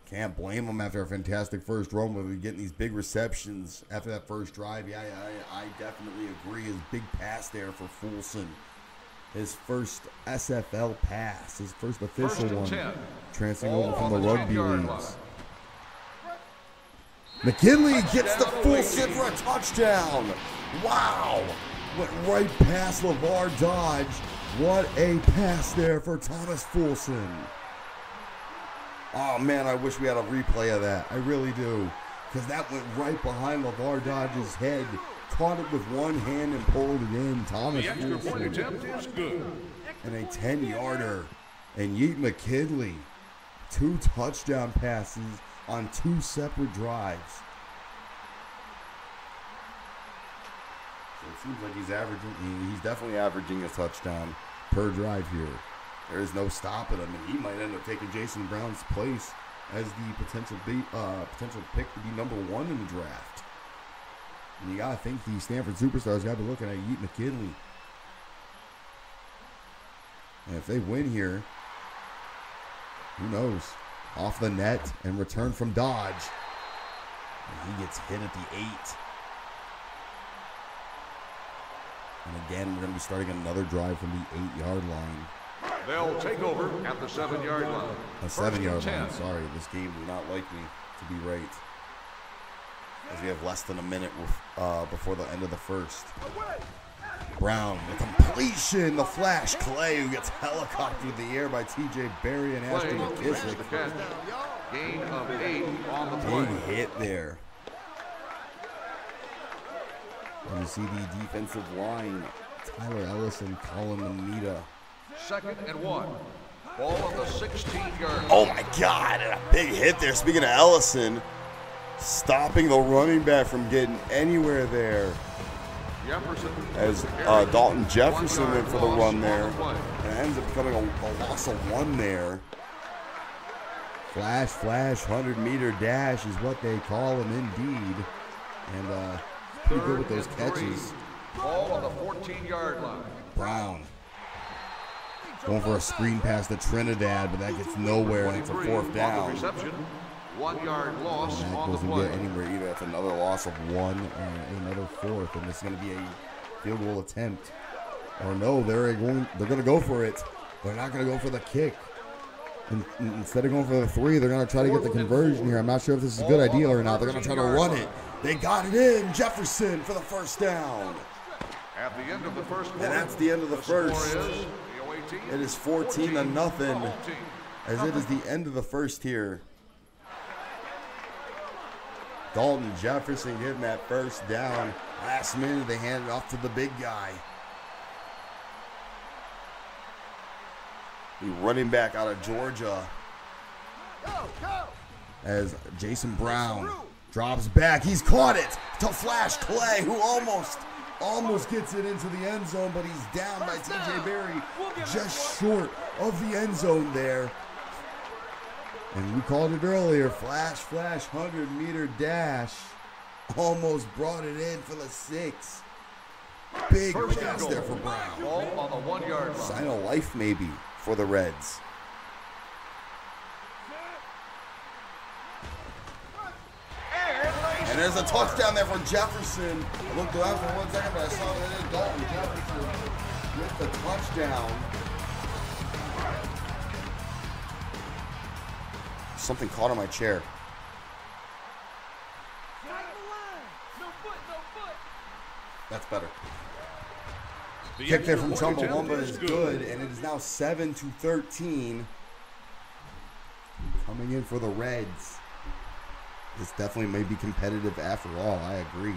Can't blame him after a fantastic first run with getting these big receptions after that first drive. Yeah, I definitely agree. His big pass there for Fulson. His first SFL pass, his first official one, 10. transferring Ball over from on the the rugby 10-yard leagues. line. McKinley gets the Touchdown, Fulson Wade. for a touchdown. Wow. Went right past LeVar Dodge. What a pass there for Thomas Fulson. Oh, man, I wish we had a replay of that. I really do. Because that went right behind LeVar Dodge's head. Caught it with one hand and pulled it in. Thomas The extra point Fulson. attempt is good. And a 10-yarder. And Yeet McKinley. 2 touchdown passes on 2 separate drives. So it seems like he's definitely averaging a touchdown per drive here. There is no stopping him, and he might end up taking Jason Brown's place as the potential pick to be number 1 in the draft. And you gotta think the Stanford Superstars gotta be looking at Yeet McKinley. And if they win here, who knows? Off the net and return from Dodge. And he gets hit at the 8. And again, we're going to be starting another drive from the 8-yard line. They'll take over at the 7-yard line. A First 7-yard and line. 10. Sorry, this game would not like me to be right. As we have less than a minute before the end of the first. Brown, the completion, the flash. Clay, who gets helicoptered in the air by T.J. Barry and Ashton Play makes the McKissick. catch. Gain of 8 on the play. Big hit there. And you see the defensive line, Tyler Ellison, Colin Namita. Second and 1. Ball on the 16-yard line. Oh my God, and a big hit there. Speaking of Ellison, stopping the running back from getting anywhere there. Jefferson As Dalton Jefferson went for the run there. And it ends up becoming a loss of 1 there. Flash, 100-meter dash is what they call him indeed. And pretty good with those catches. Ball on the 14-yard line. Brown going for a screen pass to Trinidad, but that gets nowhere, and it's a 4th On the down. reception. 1-yard loss And that on the doesn't play. get anywhere either. That's another loss of 1 and another 4th, and it's going to be a field goal attempt. Or no, they're going to go for it. They're not going to go for the kick. And instead of going for the 3, they're going to try to get the conversion here. I'm not sure if this is a good idea or not. They're going to try to run it. They got it in. Jefferson for the first down. At the end of the first quarter, And that's the end of the score first. is the away team, It is 14 to nothing, the home team. as it is the end of the first here. Dalton Jefferson getting that first down. Last minute, they hand it off to the big guy. The running back out of Georgia. As Jason Brown drops back. He's caught it to Flash Clay, who almost gets it into the end zone, but he's down by T.J. Barry, just short of the end zone there. And we called it earlier, flash, 100-meter dash. Almost brought it in for the 6. Big First pass and there goal. for Brown. Ball on the 1-yard line. Sign of life maybe for the Reds. And there's a touchdown there for Jefferson. I looked around for 1 second, but I saw that it is Dalton Jefferson with the touchdown. Something caught on my chair. That's better. Kick there from Chumbawamba is good, and it is now 7-13. Coming in for the Reds. This definitely may be competitive after all, I agree.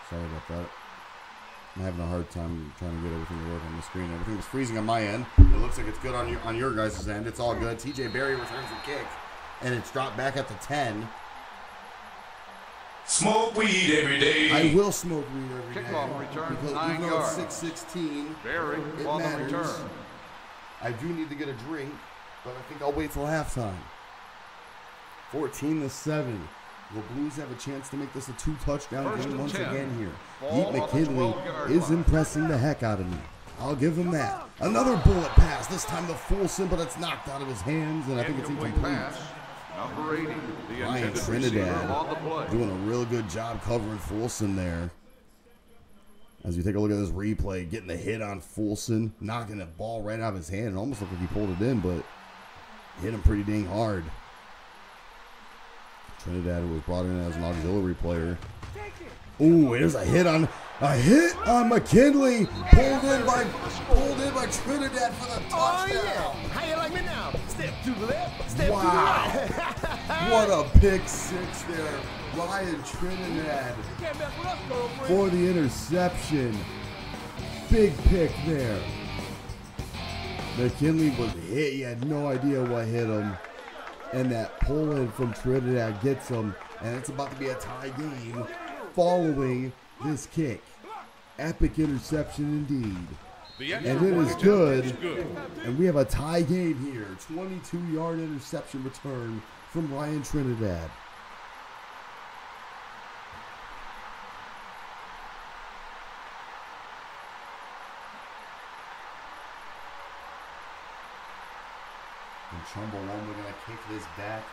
Sorry about that. I'm having a hard time trying to get everything to work on the screen. Everything was freezing on my end. It looks like it's good on your guys' end. It's all good. TJ Berry returns the kick, and it's dropped back at the 10. Smoke weed every day. I will smoke weed every day. Kickoff return, because 9 even though yards. it's 6:16, Berry it on the matters. return. I do need to get a drink, but I think I'll wait till halftime. 14-7. The Blues have a chance to make this a 2-touchdown First game and once 10. again here. Ball Yeet on the McKinley 12-yard is line. impressing the heck out of me. I'll give him that. Another bullet pass, this time to Fulson, but it's knocked out of his hands, and I think it's Incomplete incomplete. pass. Number 80, the Ryan intended receiver on the Trinidad play. doing a real good job covering Fulson there. As you take a look at this replay, getting the hit on Fulson, knocking the ball right out of his hand. It almost looked like he pulled it in, but hit him pretty dang hard. Trinidad was brought in as an auxiliary player. Ooh, there's a hit on McKinley. Pulled in by Trinidad for the touchdown. Oh, yeah. How you like me now? Step to the left, step Wow. to the right. What a pick six there. Ryan Trinidad Can't mess with us, girlfriend. for the interception. Big pick there. McKinley was hit. He had no idea what hit him. And that pull-in from Trinidad gets him. And it's about to be a tie game following this kick. Epic interception indeed. And it is good. And we have a tie game here. 22-yard interception return from Ryan Trinidad. And Chumbawamba going to kick this back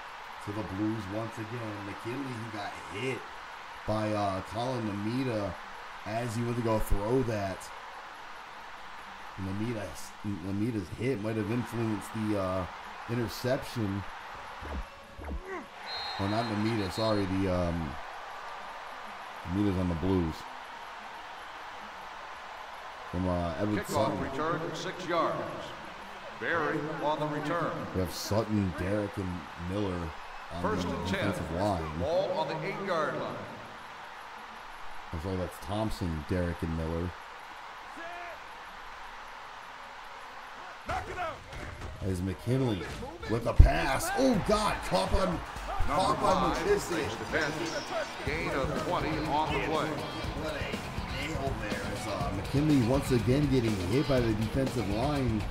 to the Blues once again. McKinley, who got hit by Colin Namita as he went to go throw that. Namita's hit might have influenced the interception. Or not Namita, sorry. Namita's on the Blues. From Evan Kickoff Sutton. return, 6 yards. Berry on the return. We have Sutton, Derrick, and Miller on First the and 10. defensive line. Ball on the 8-yard line. I'm sorry, that's Thompson, Derrick, and Miller. As McKinley with a pass. Oh, God. Caught by Number 5 McKissick. makes the 10. Gain of 20 on the play. What a nail there. As McKinley once again getting hit by the defensive line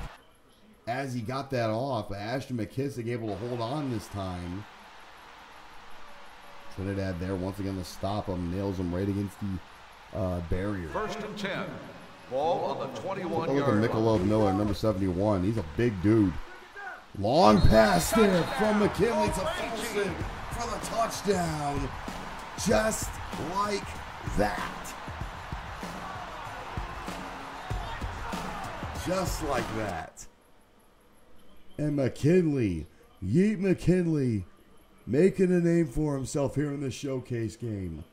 as he got that off. Ashton McKissick able to hold on this time. Trinidad there once again to stop him. Nails him right against the barrier. First and 10. Ball on the Look at 21-yard line. Michelob Miller, number 71. He's a big dude. Long pass there from McKinley to Fulson for the touchdown. Just like that. Just like that. And McKinley, Yeet McKinley, making a name for himself here in this showcase game.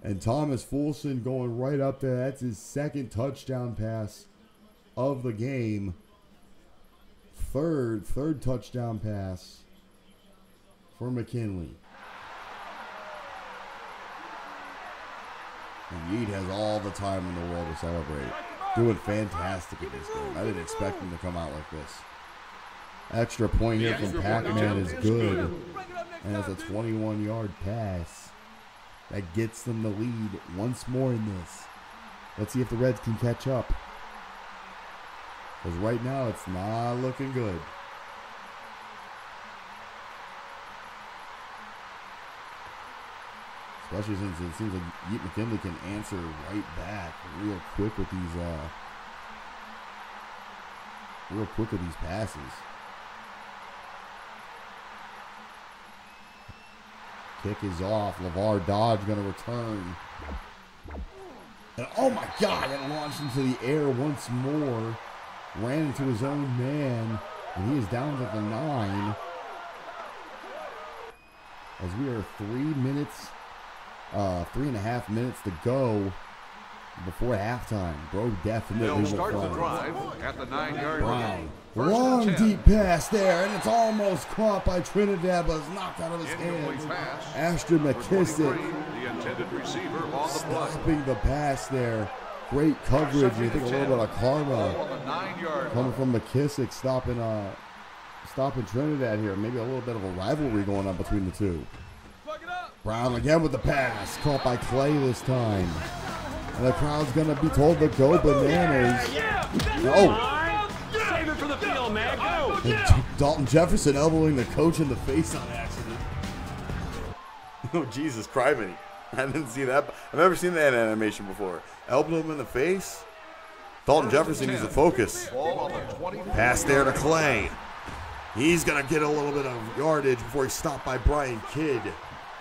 And Thomas Fulson going right up there. That's his second touchdown pass of the game. Third touchdown pass for McKinley. And Yeet has all the time in the world to celebrate. Doing fantastic in this game. I didn't expect him to come out like this. Extra point here from Pac-Man is good. And it's a 21-yard pass that gets them the lead once more in this. Let's see if the Reds can catch up. Because right now it's not looking good. Especially since it seems like Yeet McKinley can answer right back real quick with these passes. Kick is off. LeVar Dodge going to return. And oh my God, it launched into the air once more. Ran into his own man. And he is down at the 9. As we are 3.5 minutes to go before halftime. Bro definitely They'll went start the flying. drive at the 9-yard Brown. line. First Long and 10. deep pass there, and it's almost caught by Trinidad, but it's knocked out of his Incomplete hands. pass. Ashton For 23, McKissick the intended receiver on the play. stopping the pass there. Great coverage. You think a little bit of Ball karma on the 9-yard coming line. from McKissick, stopping Trinidad here. Maybe a little bit of a rivalry going on between the two. Brown again with the pass, caught by Clay this time. And the crowd's gonna be told to go bananas. Oh! Save it for the field, man. Go. And Dalton Jefferson elbowing the coach in the face on accident. Oh, Jesus, criminy. I didn't see that. I've never seen that animation before. Elbowed him in the face. Dalton Jefferson needs to focus. Ball on the 20. Pass there to Clay. He's going to get a little bit of yardage before he's stopped by Brian Kidd.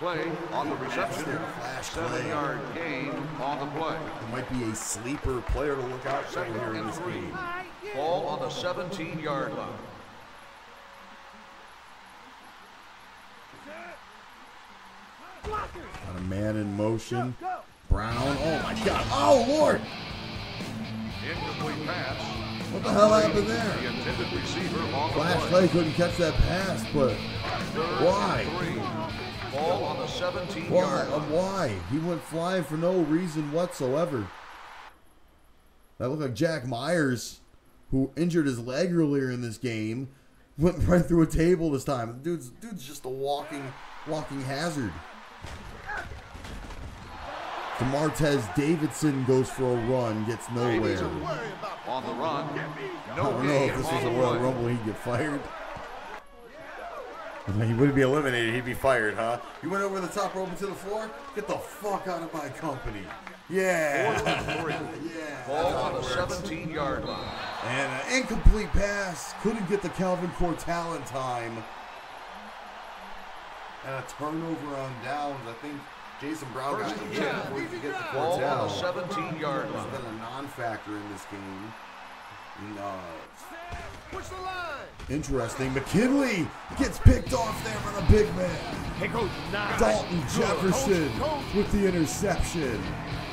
Play on the reception. Flash Clay. 7-yard gain on the play. It might be a sleeper player to look out for Second here in and this 3. game. Ball on the 17-yard line. Got a man in motion. Brown. Oh, my God. Oh, Lord. Incomplete pass. What the hell happened The there? intended receiver on the Flash play. Clay couldn't catch that pass, but why? 3. Ball on the Why? 17-yard line. Why? He went flying for no reason whatsoever. That looked like Jack Myers, who injured his leg earlier in this game, went right through a table this time. Dude's just a walking hazard. DeMartez Davidson goes for a run, gets nowhere. On the run. I No don't know gain if this was on a the Royal play. Rumble, he'd get fired. He wouldn't be eliminated, he'd be fired, huh? You went over the top rope into the floor? Get the fuck out of my company. Yeah. 4th and 3. Yeah. Ball on the 17-yard line. And an incomplete pass. Couldn't get the Calvin Cortal in time. And a turnover on downs. I think Jason Brown got First and hit 10. before he could get the Ball Cortal. on the 17-yard He's line. been a non-factor in this game. And, Push the line. interesting. McKinley gets picked off there by the big man. Hey, coach. Nice. Dalton Jefferson with the interception.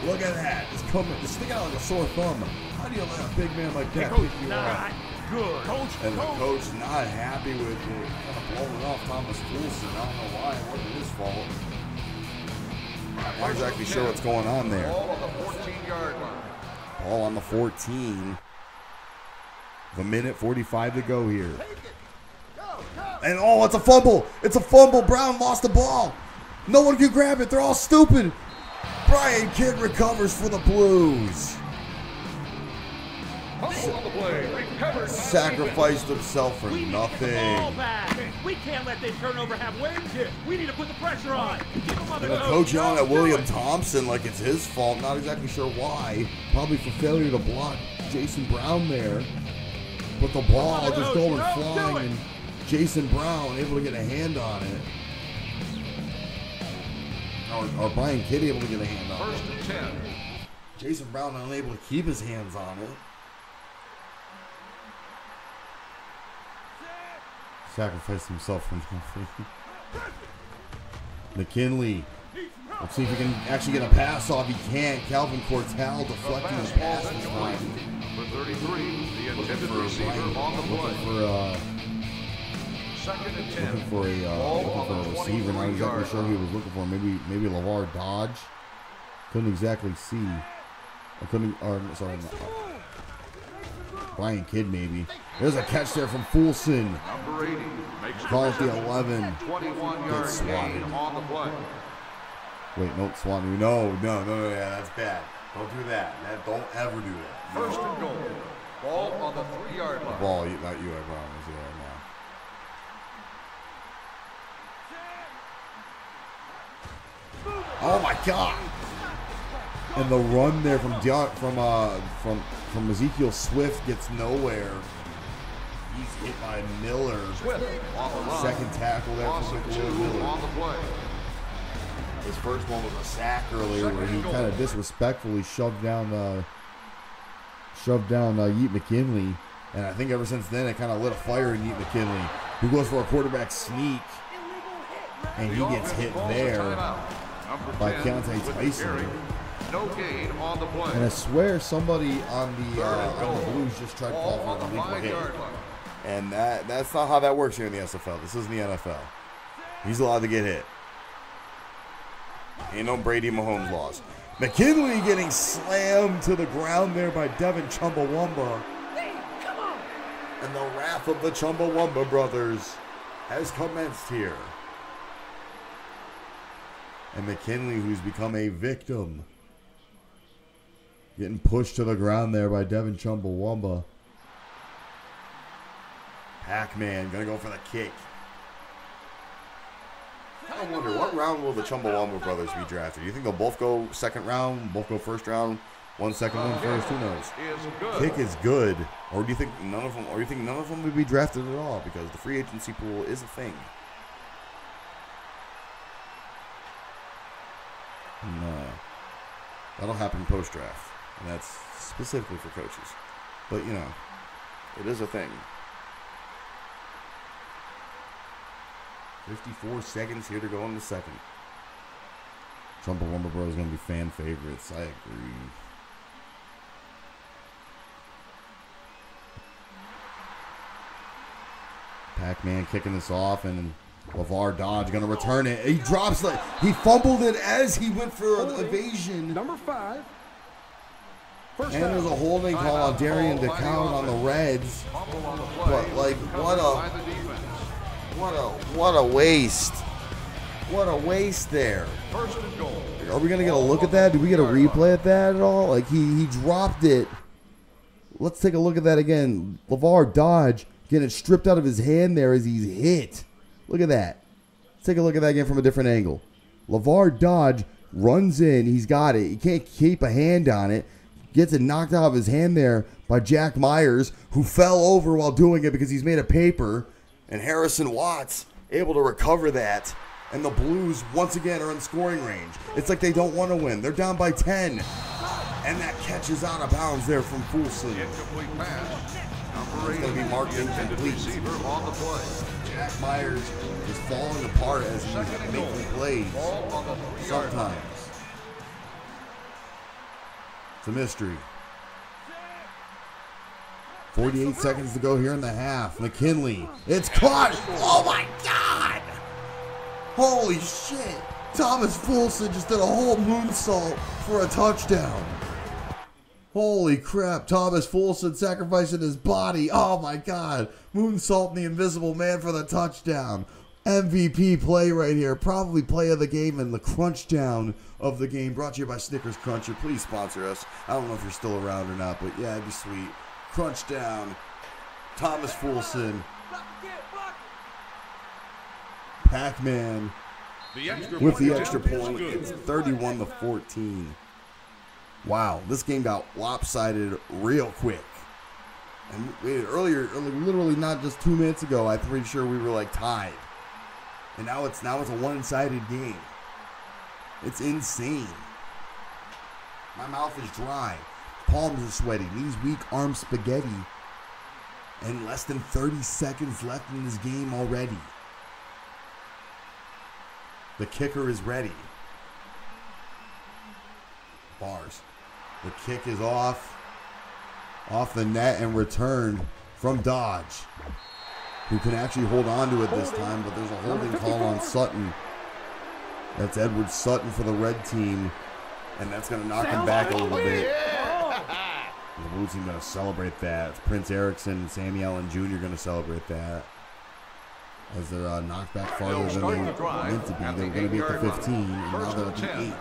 Look at that. It's coming. It's sticking out like a sore thumb. How do you let a big man like Hey, that coach. pick you off? Not good. Coach. And the coach not happy with it. Kind of blowing off Thomas Coulson. I don't know why. It wasn't his fault. Not exactly sure what's going on there. Ball on the 14-yard line. Ball on the 14. A minute 45 to go here. And oh, it's a fumble. It's a fumble. Brown lost the ball. No one can grab it. They're all stupid. Brian Kidd recovers for the Blues. Hustle on the play. Recovered. Sacrificed himself for We need to get the ball nothing. back. We can't let this turnover have wings here. We need to put the pressure on. Keep him on the And the go. coach yelling at Do William it. Thompson like it's his fault. Not exactly sure why. Probably for failure to block Jason Brown there. But the ball Come on, just coach. going No, do flying, it. and Jason Brown able to get a hand on it. Or Brian Kidd able to get a hand on it. First and 10. Jason Brown unable to keep his hands on it. Sacrificed himself for nothing. McKinley. Let's see if he can actually get a pass off. He can't. Calvin Cortal deflecting his pass this time. For 33, the Looking intended for a receiver on the play. Second and 10. Looking for a receiver. Not exactly sure who he was looking for. Maybe LeVar Dodge. Couldn't exactly see. Brian Kidd maybe. There's a catch there from Fulson. Number 80 makes Call it the reception. 11. 21-yard Gets gain swatted. on the play. Wait, no, Swan. No, yeah, that's bad. Don't do that. Don't ever do that. First and goal. Ball on the 3-yard line. Ball, not you, I promise. Yeah, no. Oh my God! And the run there from Ezekiel Swift gets nowhere. He's hit by Miller. Swift on the run. Second tackle there Loss from of Nicola 2 Miller. on the play. His first one was a sack earlier where he kind of disrespectfully shoved down Yeet McKinley. And I think ever since then it kind of lit a fire in Yeet McKinley, who goes for a quarterback sneak. And he gets hit there. Number by 10 Keontae with the Tyson. carry. No gain on the play. And I swear somebody on the goal. Blues just tried to Ball call on for the an illegal hit. 5-yard line. And that's not how that works here in the SFL. This isn't the NFL. He's allowed to get hit. Ain't no Brady Mahomes laws. McKinley getting slammed to the ground there by Devin Chumbawamba. And the wrath of the Chumbawamba brothers has commenced here. And McKinley, who's become a victim, getting pushed to the ground there by Devin Chumbawamba. Pac-Man gonna go for the kick. I wonder, what round will the Chumbawamba brothers be drafted? Do you think they'll both go second round, both go first round, 1 second, 1 first? Who knows? Kick is good. Or do you think none of them? Or do you think none of them would be drafted at all because the free agency pool is a thing? No, that'll happen post draft, and that's specifically for coaches. But you know, it is a thing. 54 seconds here to go in the second. Chumbawamba Bros is going to be fan favorites. I agree. Pac-Man kicking this off, and LeVar Dodge going to return it. He drops like he fumbled it as he went for an evasion. Number 5. And there's a holding call on Darian DeCount on the Reds. But like, what a waste. What a waste there. First and goal. Are we gonna get a look at that? Did we get a replay at that at all? Like he dropped it. Let's take a look at that again. LeVar Dodge getting stripped out of his hand there as he's hit. Look at that. Let's take a look at that again from a different angle. LeVar Dodge runs in. He's got it. He can't keep a hand on it. Gets it knocked out of his hand there by Jack Myers, who fell over while doing it because he's made of paper. And Harrison Watts able to recover that. And the Blues, once again, are in scoring range. It's like they don't want to win. They're down by 10. And that catch is out of bounds there from Fulson. Incomplete pass. Number 8. It's going to be marked incomplete. Receiver on the play. Jack Myers is falling apart as he's making plays. Ball on the 3-yard line. Sometimes. It's a mystery. 48 seconds to go here in the half. McKinley. It's caught. Oh, my God. Holy shit. Thomas Fulson just did a whole moonsault for a touchdown. Holy crap. Thomas Fulson sacrificing his body. Oh, my God. Moonsaulting the Invisible Man for the touchdown. MVP play right here. Probably play of the game and the crunch down of the game. Brought to you by Snickers Cruncher. Please sponsor us. I don't know if you're still around or not, but yeah, it'd be sweet. Crunch down. Thomas Fulson. Pac-Man with the extra point. It's 31-14. Wow, this game got lopsided real quick. And earlier, literally not just 2 minutes ago, I'm pretty sure we were like tied. And now it's a one-sided game. It's insane. My mouth is dry. Palms are sweaty. Knees weak. Arms spaghetti. And less than 30 seconds left in this game already. The kicker is ready. Bars. The kick is off the net and returned from Dodge, who can actually hold on to it this time, but there's a holding call on Sutton. That's Edward Sutton for the red team, and that's going to knock him back a little bit. And the blue team going to celebrate that. It's Prince Erickson and Sammy Allen Jr. going to celebrate that. As they're knocked back farther than they were meant to be. They were going to be at the 15, and now they're at the 8.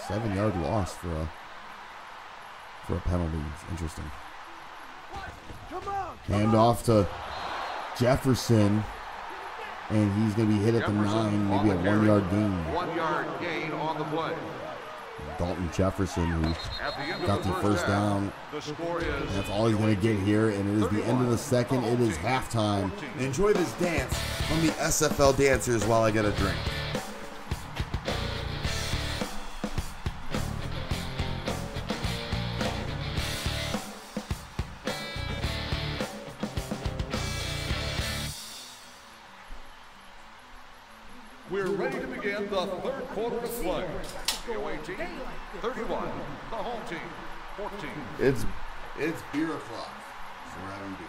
7-yard loss for a penalty. It's interesting. Hand off to Jefferson, and he's going to be hit at the 9, maybe a 1-yard gain. 1-yard gain on the play. Dalton Jefferson, who got the first down. The score is And that's all he's going to get here, and it is the end of the second. It is halftime. Enjoy this dance from the SFL dancers while I get a drink. We're ready to begin the third quarter of play. The away team, 31. The home team, 14. It's beer o'clock. So we're having beer.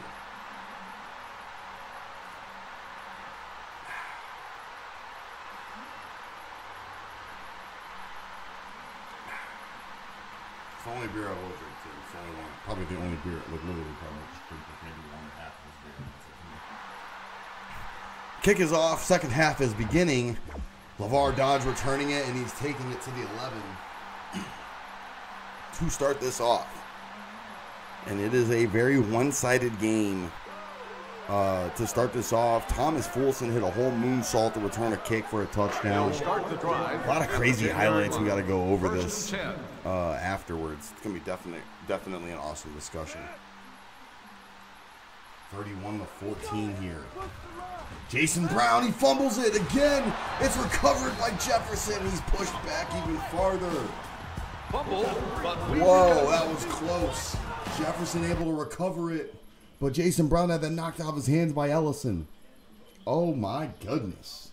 It's the only beer I will drink too. It's the only one. Probably the only beer. Like literally probably just drink like maybe 1.5 of this beer. Kick is off. Second half is beginning. LeVar Dodge returning it, and he's taking it to the 11 to start this off. And it is a very one-sided game to start this off. Thomas Fulson hit a whole moonsault to return a kick for a touchdown. A lot of crazy highlights. We got to go over this afterwards. It's going to be definitely an awesome discussion. 31-14 here. Jason Brown, he fumbles it again. It's recovered by Jefferson. He's pushed back even farther. Whoa, that was close. Jefferson able to recover it, but Jason Brown had that knocked out of his hands by Ellison. Oh my goodness.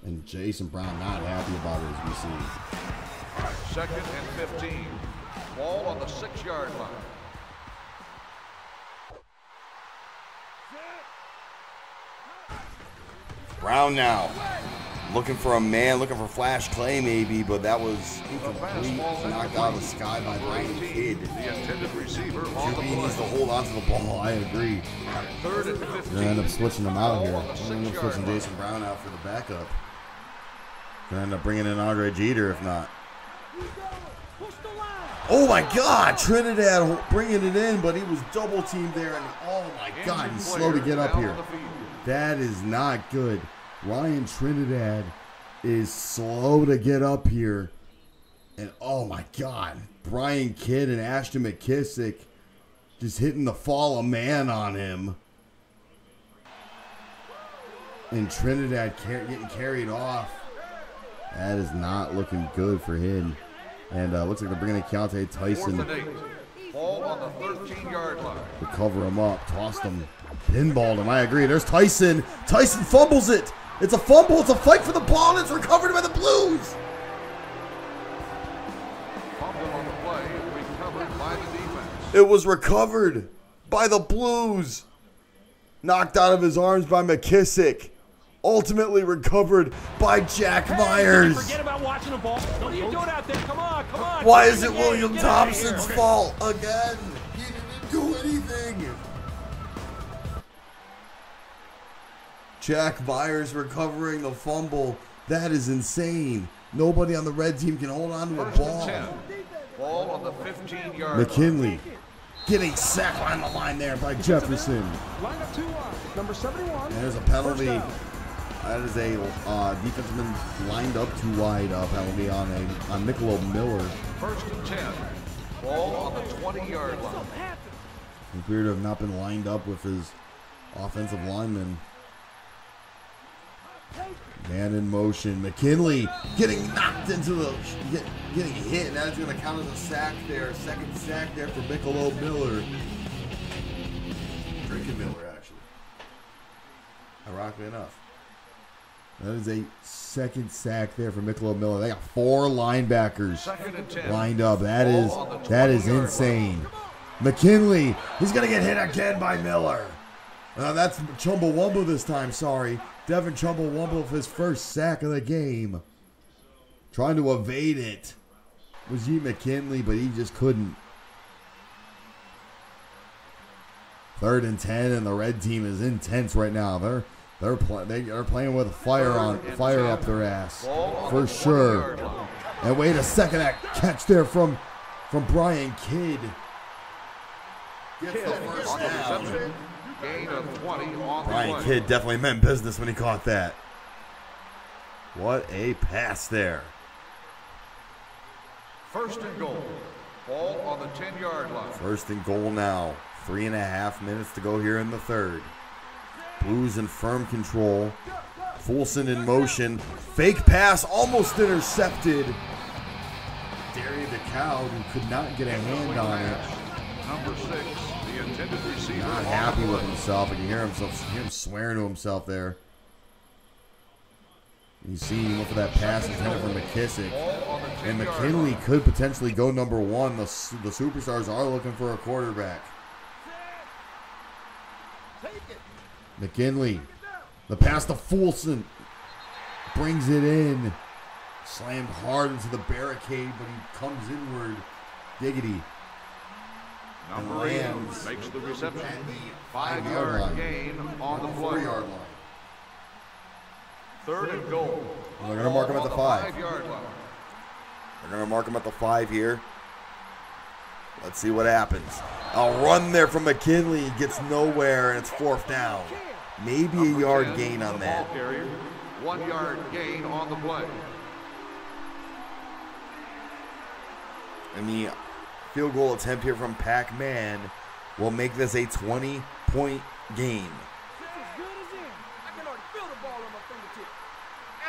And Jason Brown not happy about it as we see. 2nd and 15. Ball on the 6-yard line. Brown now. Looking for a man, looking for Flash Clay maybe, but that was incomplete. Knocked out of the sky by Brian Kidd. The intended receiver on the QB needs to hold on to the ball. I agree. 3rd and 15. They're going to end up switching him out here. They're going to end up switching Jason Brown out for the backup. Going to end up bringing in Andre Jeter if not. Oh my God, Trinidad bringing it in, but he was double teamed there, and oh my God, he's slow to get up here. That is not good. Ryan Trinidad is slow to get up here. And oh my God, Brian Kidd and Ashton McKissick just hitting the fall of man on him. And Trinidad getting carried off. That is not looking good for him. And looks like they're bringing in Keontae Tyson. 4th and 8. Ball on the 13-yard line. To cover him up, tossed him, pinballed him. I agree. There's Tyson. Tyson fumbles it. It's a fumble. It's a fight for the ball, and it's recovered by the Blues. Fumble on the play, recovered by the defense. It was recovered by the Blues. Knocked out of his arms by McKissick. Ultimately recovered by Jack Myers. Forget about watching the ball. What are you doing out there? Come on, come on. Why is it William Thompson's fault again? He didn't do anything. Jack Myers recovering the fumble. That is insane. Nobody on the red team can hold on to a ball. 10. Ball on the 15-yard McKinley getting sacked on the line there by Jefferson. Line up 2 wide. Number 71. And there's a penalty. That is a defenseman lined up too wide penalty on Michelob Miller. 1st and 10. Ball on the 20-yard line. He appeared to have not been lined up with his offensive lineman. Man in motion. McKinley getting knocked into the... getting hit. And that's going to count as a sack there. Second sack there for Michelob Miller. Drinking Miller, actually. Ironically enough. That is a second sack there for Michelob Miller. They got 4 linebackers 2nd and 10. lined up. That is insane. McKinley, he's going to get hit again by Miller. That's Chumbawamba this time, sorry. Devin Chumbawamba with his first sack of the game. Trying to evade it was Yi McKinley, but he just couldn't. 3rd and 10, and the red team is intense right now. They're playing with fire up their ass for sure. And wait a second, that catch there from Brian Kidd gets the first down. Gain of 20 on Brian the play. Kidd definitely meant business when he caught that. What a pass there. 1st and goal. Ball on the 10-yard line. 1st and goal now. 3.5 minutes to go here in the third. Blues in firm control. Fulson in motion. Fake pass almost intercepted. Darian DeCow, who could not get a hand on it. Number 6, the intended receiver. Not happy with himself. I can hear him swearing to himself there. You see, he went for that pass intended for McKissick. Ball on the And 10-yard McKinley line. could potentially go number one. The Superstars are looking for a quarterback. McKinley, the pass to Fulson, brings it in. Slammed hard into the barricade, but he comes inward. Giggity. Number 8 lands makes the reception. at the 5-yard line. gain on the On the play. 4-yard line. 3rd and goal. And they're going to mark him at the 5. 5-yard line. They're going to mark him at the 5 here. Let's see what happens. A run there from McKinley. Gets nowhere, and it's 4th down. Maybe a yard 10, gain on the that. ball carrier. 1-yard gain on the play. And the field goal attempt here from Pac-Man will make this a 20-point game.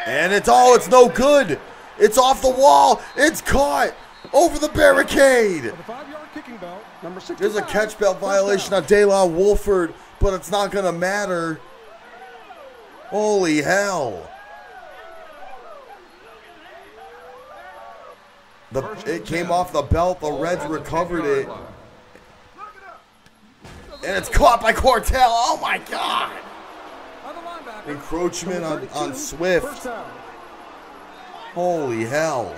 And it's no good. It's off the wall. It's caught over the barricade. The 5-yard kicking bell, number 65. There's a catch belt violation on Daylon Wolford, but it's not going to matter. Holy hell. It came off the belt. The Reds recovered it. And it's caught by Cortell. Oh, my God. Encroachment on Swift. Holy hell.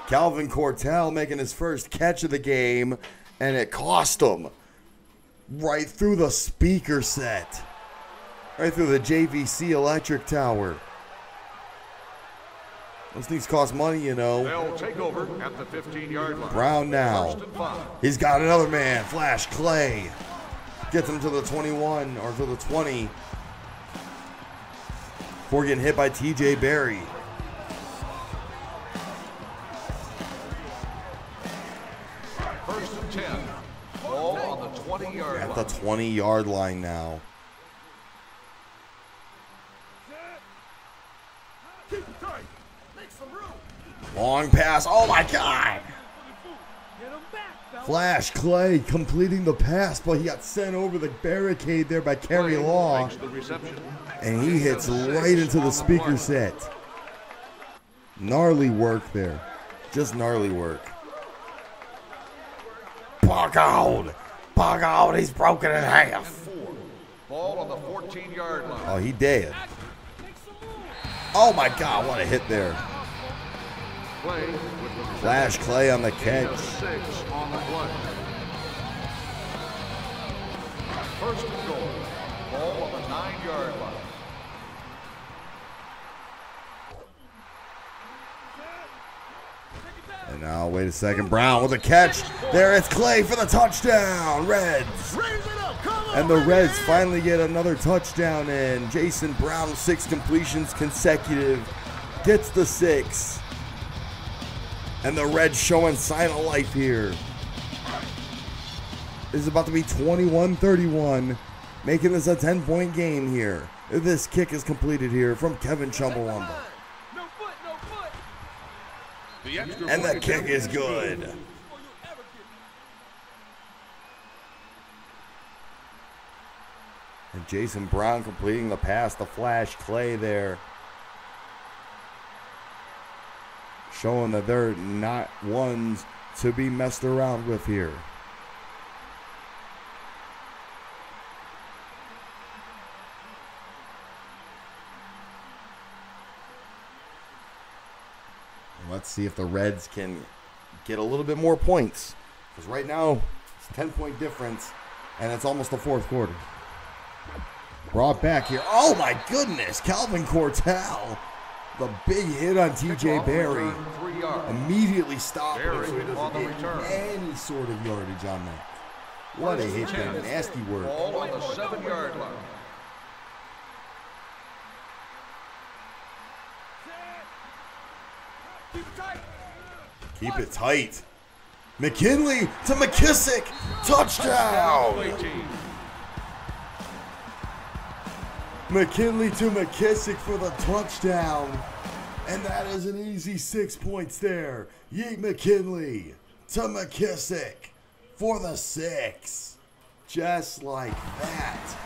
Calvin Cortell making his first catch of the game, and it cost him. Right through the speaker set. Right through the JVC electric tower. Those things cost money, you know. They'll take over at the 15-yard line. Brown now. 1st and 5. He's got another man. Flash Clay. Gets him to the 21 or to the 20. Before getting hit by TJ Berry. First and 10. Ball on the 20-yard line. At the 20-yard line now. Long pass. Oh, my God. Flash Clay completing the pass, but he got sent over the barricade there by Kerry Law. Makes the reception. And he hits right into the speaker set. Gnarly work there. Just gnarly work. Bug out. Bug out. He's broken in half. 4. Ball on the 14-yard line. Oh, he dead. Oh, my God. What a hit there. Play with the Flash Clay on the gain catch. of 6 on the play. First and goal. Ball on the 9-yard line. And now, wait a second. Brown with a catch. There it's Clay for the touchdown. Reds. And the Reds finally get another touchdown in. Jason Brown, 6 completions consecutive. Gets the 6. And the Reds showing sign of life here. This is about to be 21-31. Making this a 10-point game here. This kick is completed here from Kevin Chumbawamba. And the kick is good. And Jason Brown completing the pass to Flash Clay there. Showing that they're not ones to be messed around with here. Let's see if the Reds can get a little bit more points. Because right now, it's a 10-point difference, and it's almost the 4th quarter. Brought back here. Oh, my goodness. Calvin Cortell. The big hit on TJ Berry. 3 yards. Immediately stopped it Berry so he on the doesn't get return. any sort of yardage on that. What a hit there. Nasty work. Ball on the 7-yard line. Keep it tight. McKinley to McKissick. Touchdown. McKinley to McKissick for the touchdown. And that is an easy 6 points there. Yeet McKinley to McKissick for the 6. Just like that.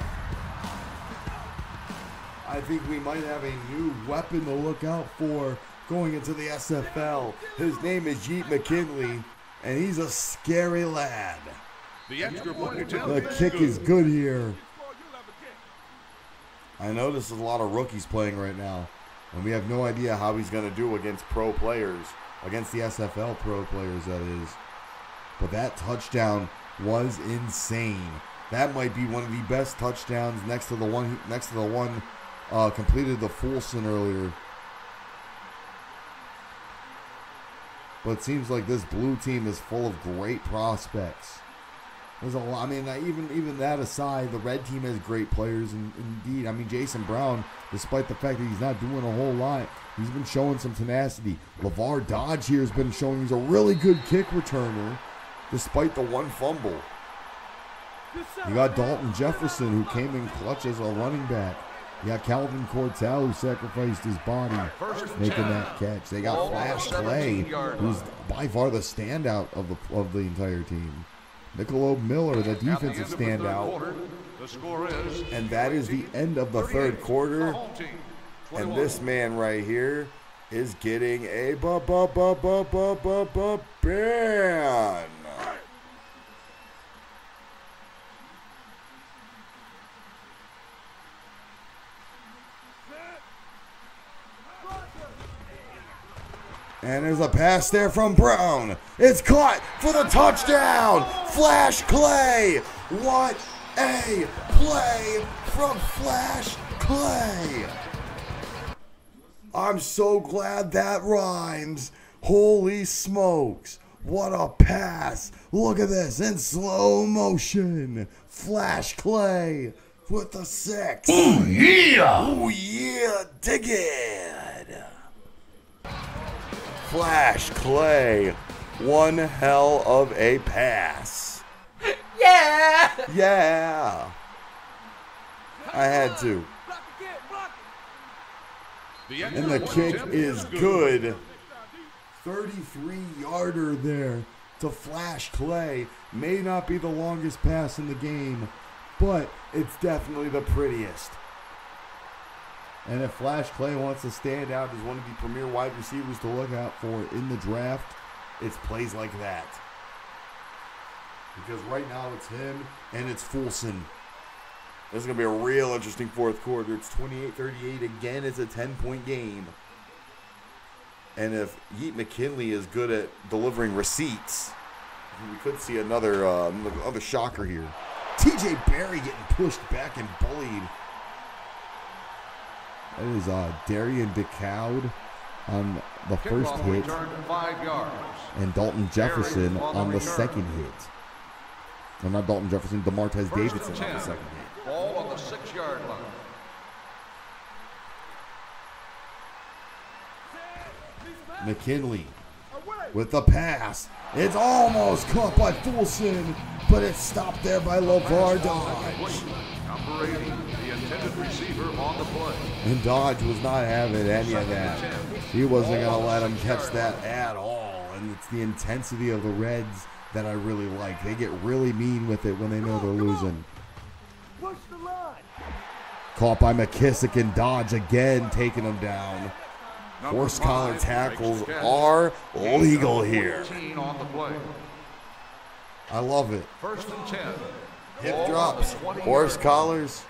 I think we might have a new weapon to look out for going into the SFL. His name is Yeet McKinley, and he's a scary lad. The extra point attempt. The kick is good here. I notice there's a lot of rookies playing right now, and we have no idea how he's going to do against pro players, against the SFL pro players, that is. But that touchdown was insane. That might be one of the best touchdowns next to the one completed the Fulson earlier. But it seems like this blue team is full of great prospects. There's a lot. I mean, even that aside, the red team has great players. And indeed, I mean, Jason Brown, despite the fact that he's not doing a whole lot, he's been showing some tenacity. LeVar Dodge here has been showing he's a really good kick returner, despite the one fumble. You got Dalton Jefferson, who came in clutch as a running back. You got Calvin Cortell, who sacrificed his body making that catch. They got Flash Clay, who's by far the standout of the entire team. Michelob Miller, the defensive standout. And that is the end of the third quarter. And this man right here is getting a ban. And there's a pass there from Brown. It's caught for the touchdown. Flash Clay. What a play from Flash Clay. I'm so glad that rhymes. Holy smokes. What a pass. Look at this in slow motion. Flash Clay with the 6. Oh, yeah. Oh, yeah. Dig it. Flash Clay, one hell of a pass. Yeah. Yeah. I had to. And the kick is good. 33-yarder there to Flash Clay. May not be the longest pass in the game, but it's definitely the prettiest. And if Flash Clay wants to stand out as one of the premier wide receivers to look out for in the draft, it's plays like that. Because right now it's him and it's Fulson. This is going to be a real interesting fourth quarter. It's 28-38 again. It's a 10-point game. And if Yeet McKinley is good at delivering receipts, we could see another shocker here. TJ Barry getting pushed back and bullied. That is Darian DeCowd on the first hit, and Dalton Jefferson on the second hit. No, not Dalton Jefferson, DeMartez Davidson on the second hit. Ball on the 6-yard line. McKinley with the pass. It's almost caught by Fulson, but it's stopped there by LeVar Dodge. Number 80, the intended receiver on the play. And Dodge was not having any of that. He wasn't going to let him catch that at all. And it's the intensity of the Reds that I really like. They get really mean with it when they know they're losing. Caught by McKissick, and Dodge again taking him down. Horse collar tackles are legal here. I love it. First and 10. Hip drops, horse collars,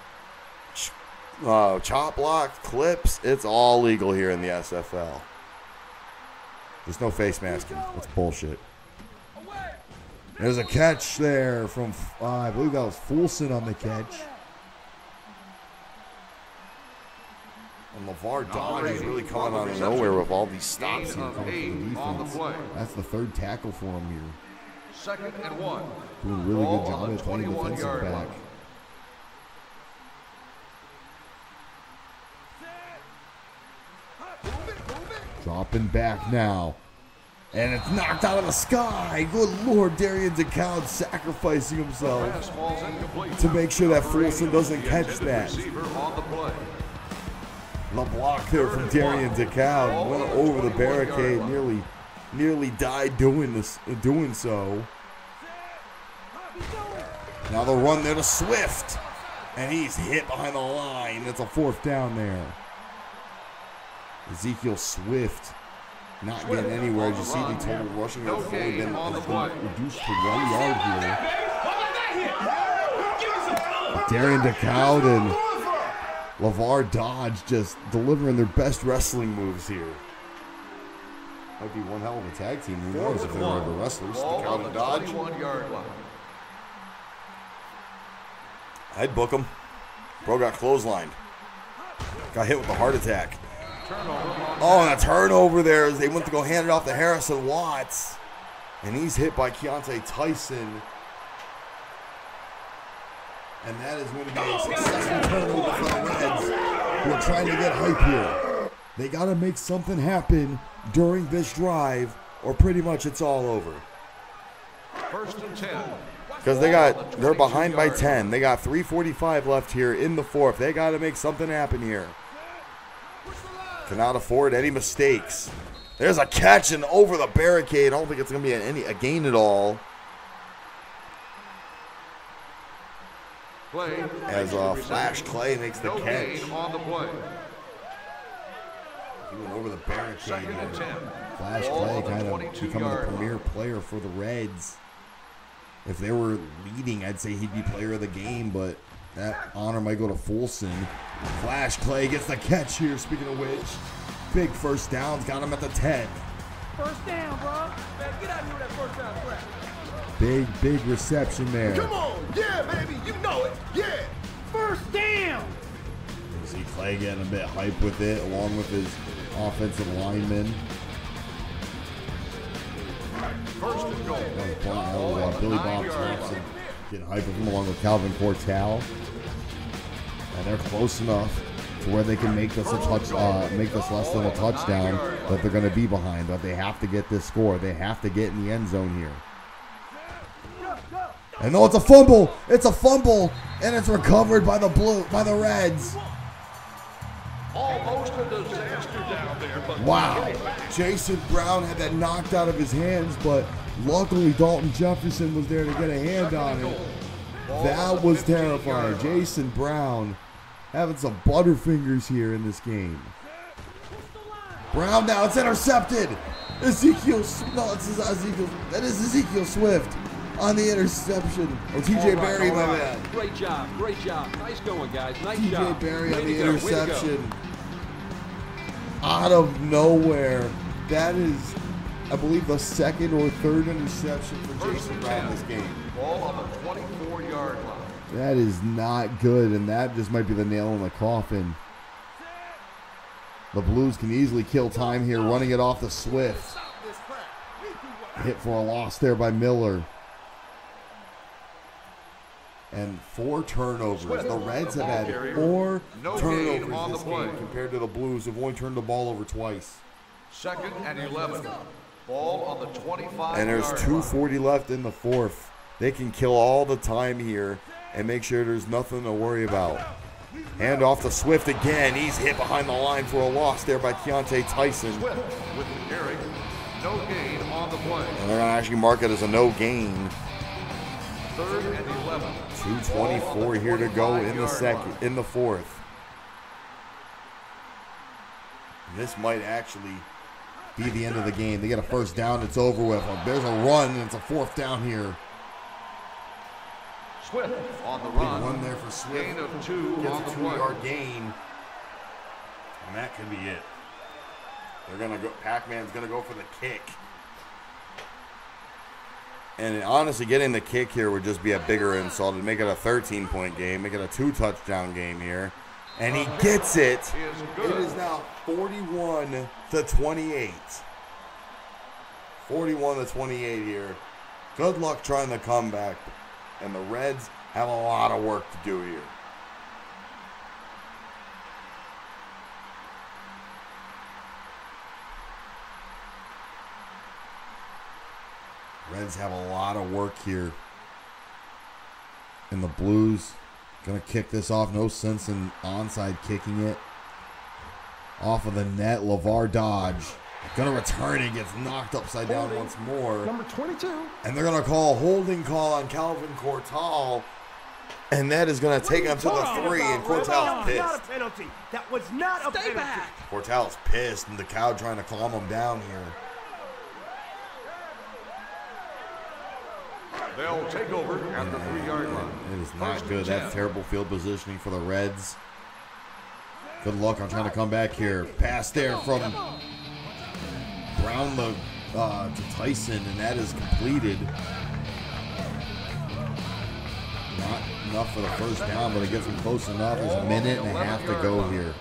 chop block, clips. It's all legal here in the SFL. There's no face masking. That's bullshit. There's a catch there from, I believe that was Fulson on the catch. And LeVar Dodge is really coming out of nowhere with all these stops here coming for the defense. That's the third tackle for him here. Second and 1. Doing a really good job at playing defensive back. Dropping back now. And it's knocked out of the sky. Good Lord, Darian DeCowd sacrificing himself to make sure that Fulson doesn't catch that. The block there from Darian DeCowd went over the barricade, nearly died doing so. Now the run there to Swift. And he's hit behind the line. It's a 4th down there. Ezekiel Swift not getting anywhere. As you see the total rushing yards has only been reduced to 1 yard here. Darian DeCoud and LeVar Dodge just delivering their best wrestling moves here. Might be one hell of a tag team. Who knows if they're ever wrestlers? DeCoud and Dodge. I'd book him. Bro got clotheslined. Got hit with a heart attack. Oh, and a turnover there as they went to go hand it off to Harrison Watts. And he's hit by Keontae Tyson. And that is going to be a successful turnover for the Reds, who are trying to get hype here. They got to make something happen during this drive, or pretty much it's all over. 1st and 10. Because they're behind by 10. They got 3:45 left here in the 4th. They got to make something happen here. Cannot afford any mistakes. There's a catch and over the barricade. I don't think it's going to be a gain at all. As Flash Clay makes the catch. On the play. He went over the barricade. Flash Clay kind of becoming the premier player for the Reds. If they were leading, I'd say he'd be player of the game, but that honor might go to Fulson. Flash Clay gets the catch here, speaking of which. Big 1st downs, got him at the 10. 1st down, bro. Man, get out of here with that 1st down crap. Big reception there. Come on. Yeah, baby. You know it. Yeah. 1st down. You see Clay getting a bit hype with it, along with his offensive linemen. 1st and goal. Billy Bob Thompson getting hype with him, along with Calvin Cortal. And they're close enough to where they can make this less than a touchdown that they're going to be behind. But they have to get this score. They have to get in the end zone here. And no, it's a fumble. It's a fumble, and it's recovered by the Reds. Almost a disaster down there, but wow. Jason Brown had that knocked out of his hands, but luckily Dalton Jefferson was there to get a hand on it. That was terrifying. Jason Brown having some butterfingers here in this game. Brown now, it's intercepted. That is Ezekiel Swift on the interception. Oh, TJ Barry, my man. Great job. Nice going, guys. Nice TJ job. Barry on the interception. Out of nowhere. That is, I believe, the 2nd or 3rd interception for Jason Brown in this game. ball on the 24-yard line. That is not good, and that just might be the nail in the coffin. The Blues can easily kill time here, running it off the Swift. Hit for a loss there by Miller. And 4 turnovers. The Reds have had 4 turnovers this game compared to the Blues, who've only turned the ball over twice. 2nd and 11. Ball on the 25-yard And there's 2:40 left in the 4th. They can kill all the time here and make sure there's nothing to worry about. Hand off to Swift again. He's hit behind the line for a loss there by Keontae Tyson. Swift with the carry. No gain on the play. And they're going to actually mark it as a no gain. 3rd and 11. 2:24 here to go in the the 4th. This might actually be the end of the game. They get a first down, it's over with. There's a run, and it's a 4th down here. Swift on the Big run. run there for Swift. Gain of 2 Gets on a the play. 2-yard gain. And that could be it. They're going to go, Pac-Man's going to go for the kick. And honestly, getting the kick here would just be a bigger insult. It'd make it a 13-point game, make it a 2-touchdown game here. And he gets it. It is now 41-28. 41-28 here. Good luck trying to come back. And the Reds have a lot of work to do here. Reds have a lot of work here. And the Blues going to kick this off. No sense in onside kicking it. Off of the net, LeVar Dodge. Going to return it, gets knocked upside down once more. Number 22. And they're going to call a holding call on Calvin Cortal. And that is going to take him to the 3, and Cortell's Not a pissed. penalty. That was not a penalty. back. Cortell's pissed, and the crowd trying to calm him down here. They'll take over at the 3-yard line. It is not First good. and That's 10. terrible field positioning for the Reds. Good luck on trying to come back here. Pass there from Brown to Tyson, and that is completed. Not enough for the first down, but it gets them close enough. There's a minute and a half to go here.